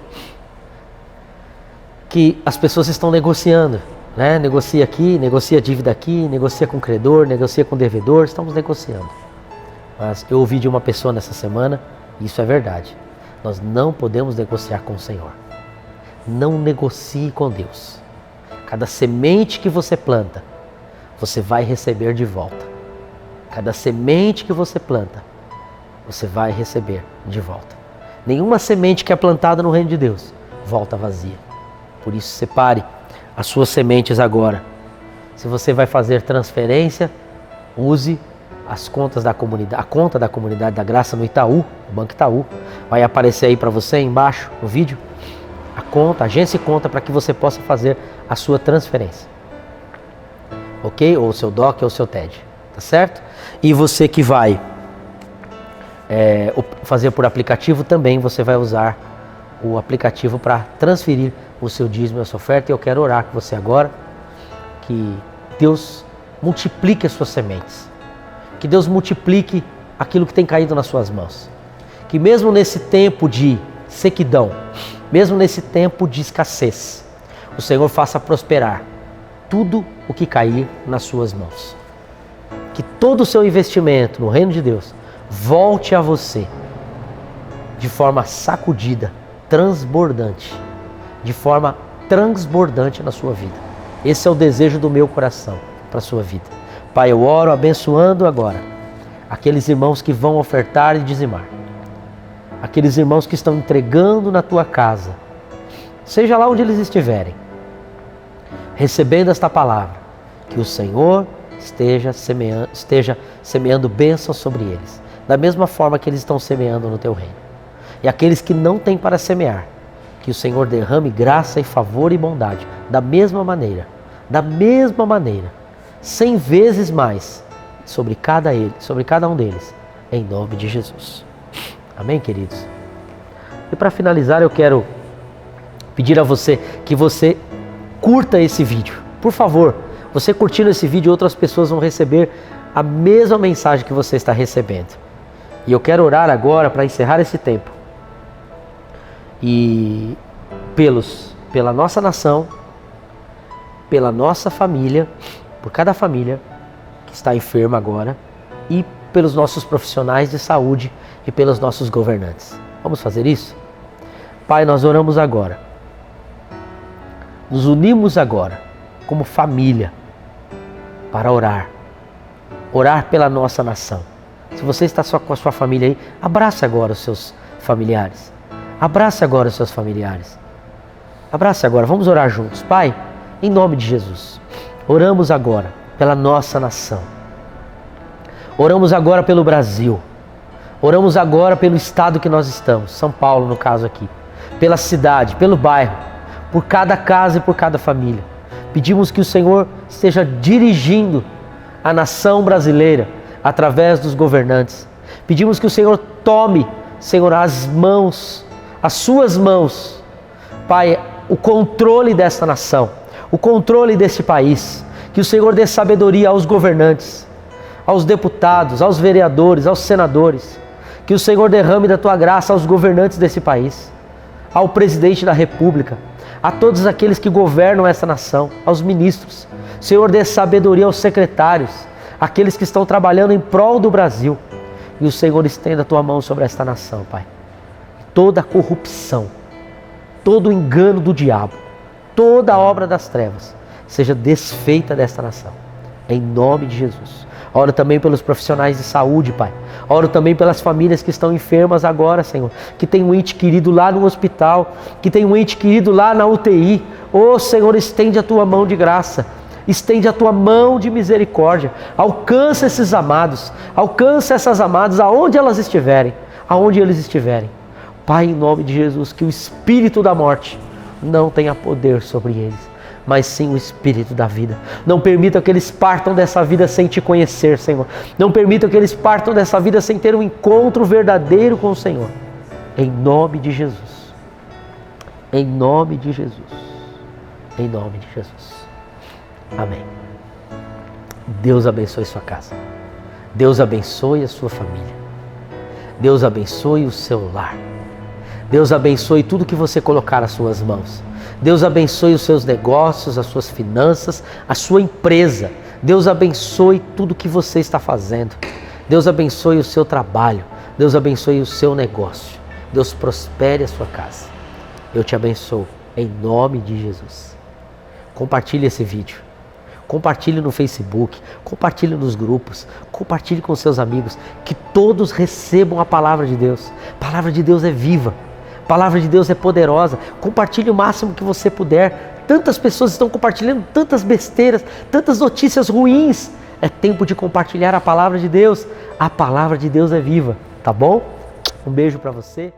que as pessoas estão negociando, né? Negocia aqui, negocia dívida aqui, negocia com credor, negocia com devedor, estamos negociando. Mas eu ouvi de uma pessoa nessa semana, e isso é verdade, nós não podemos negociar com o Senhor. Não negocie com Deus. Cada semente que você planta, você vai receber de volta. Cada semente que você planta, você vai receber de volta. Nenhuma semente que é plantada no reino de Deus volta vazia. Por isso, separe as suas sementes agora. Se você vai fazer transferência, use as contas da comunidade, a conta da Comunidade da Graça no Itaú, no Banco Itaú. Vai aparecer aí para você embaixo no vídeo a conta, agência e conta, para que você possa fazer a sua transferência. Ok? Ou o seu DOC ou o seu TED. Tá certo? E você que vai fazer por aplicativo, também você vai usar o aplicativo para transferir o seu dízimo e a sua oferta. E eu quero orar com você agora, que Deus multiplique as suas sementes, que Deus multiplique aquilo que tem caído nas suas mãos, que mesmo nesse tempo de sequidão, mesmo nesse tempo de escassez, o Senhor faça prosperar tudo o que cair nas suas mãos, que todo o seu investimento no reino de Deus volte a você de forma sacudida, transbordante, de forma transbordante na sua vida. Esse é o desejo do meu coração para a sua vida. Pai, eu oro abençoando agora aqueles irmãos que vão ofertar e dizimar, aqueles irmãos que estão entregando na tua casa, seja lá onde eles estiverem, recebendo esta palavra, que o Senhor esteja semeando bênçãos sobre eles, da mesma forma que eles estão semeando no teu reino. E aqueles que não têm para semear, que o Senhor derrame graça e favor e bondade, da mesma maneira, 100 vezes mais sobre cada um deles, em nome de Jesus. Amém, queridos? E para finalizar, eu quero pedir a você que você curta esse vídeo. Por favor, você curtindo esse vídeo, outras pessoas vão receber a mesma mensagem que você está recebendo. E eu quero orar agora para encerrar esse tempo. E pela nossa nação, pela nossa família, por cada família que está enferma agora, e pelos nossos profissionais de saúde e pelos nossos governantes. Vamos fazer isso? Pai, nós oramos agora. Nos unimos agora como família para orar. Orar pela nossa nação. Se você está só com a sua família aí, abrace agora os seus familiares. Abrace agora os seus familiares. Abrace agora, vamos orar juntos. Pai, em nome de Jesus, oramos agora pela nossa nação. Oramos agora pelo Brasil. Oramos agora pelo estado que nós estamos, São Paulo no caso aqui. Pela cidade, pelo bairro, por cada casa e por cada família. Pedimos que o Senhor esteja dirigindo a nação brasileira através dos governantes. Pedimos que o Senhor tome, Senhor, as suas mãos, Pai, o controle desta nação, o controle deste país. Que o Senhor dê sabedoria aos governantes, aos deputados, aos vereadores, aos senadores. Que o Senhor derrame da tua graça aos governantes desse país, ao presidente da República, a todos aqueles que governam essa nação, aos ministros. Senhor, dê sabedoria aos secretários, aqueles que estão trabalhando em prol do Brasil. E o Senhor estenda a tua mão sobre esta nação, Pai. Toda a corrupção, todo o engano do diabo, toda a obra das trevas, seja desfeita desta nação, em nome de Jesus. Oro também pelos profissionais de saúde, Pai. Oro também pelas famílias que estão enfermas agora, Senhor, que tem um ente querido lá no hospital, que tem um ente querido lá na UTI. Ô Senhor, estende a tua mão de graça, estende a tua mão de misericórdia, alcança esses amados, alcança essas amadas aonde elas estiverem, aonde eles estiverem. Pai, em nome de Jesus, que o espírito da morte não tenha poder sobre eles, mas sim o espírito da vida. Não permita que eles partam dessa vida sem te conhecer, Senhor. Não permita que eles partam dessa vida sem ter um encontro verdadeiro com o Senhor. Em nome de Jesus. Em nome de Jesus. Em nome de Jesus. Amém. Deus abençoe sua casa. Deus abençoe a sua família. Deus abençoe o seu lar. Deus abençoe tudo que você colocar nas suas mãos. Deus abençoe os seus negócios, as suas finanças, a sua empresa. Deus abençoe tudo que você está fazendo. Deus abençoe o seu trabalho. Deus abençoe o seu negócio. Deus prospere a sua casa. Eu te abençoo em nome de Jesus. Compartilhe esse vídeo. Compartilhe no Facebook, compartilhe nos grupos, compartilhe com seus amigos, que todos recebam a palavra de Deus. A palavra de Deus é viva, a palavra de Deus é poderosa. Compartilhe o máximo que você puder. Tantas pessoas estão compartilhando tantas besteiras, tantas notícias ruins. É tempo de compartilhar a palavra de Deus. A palavra de Deus é viva, tá bom? Um beijo para você.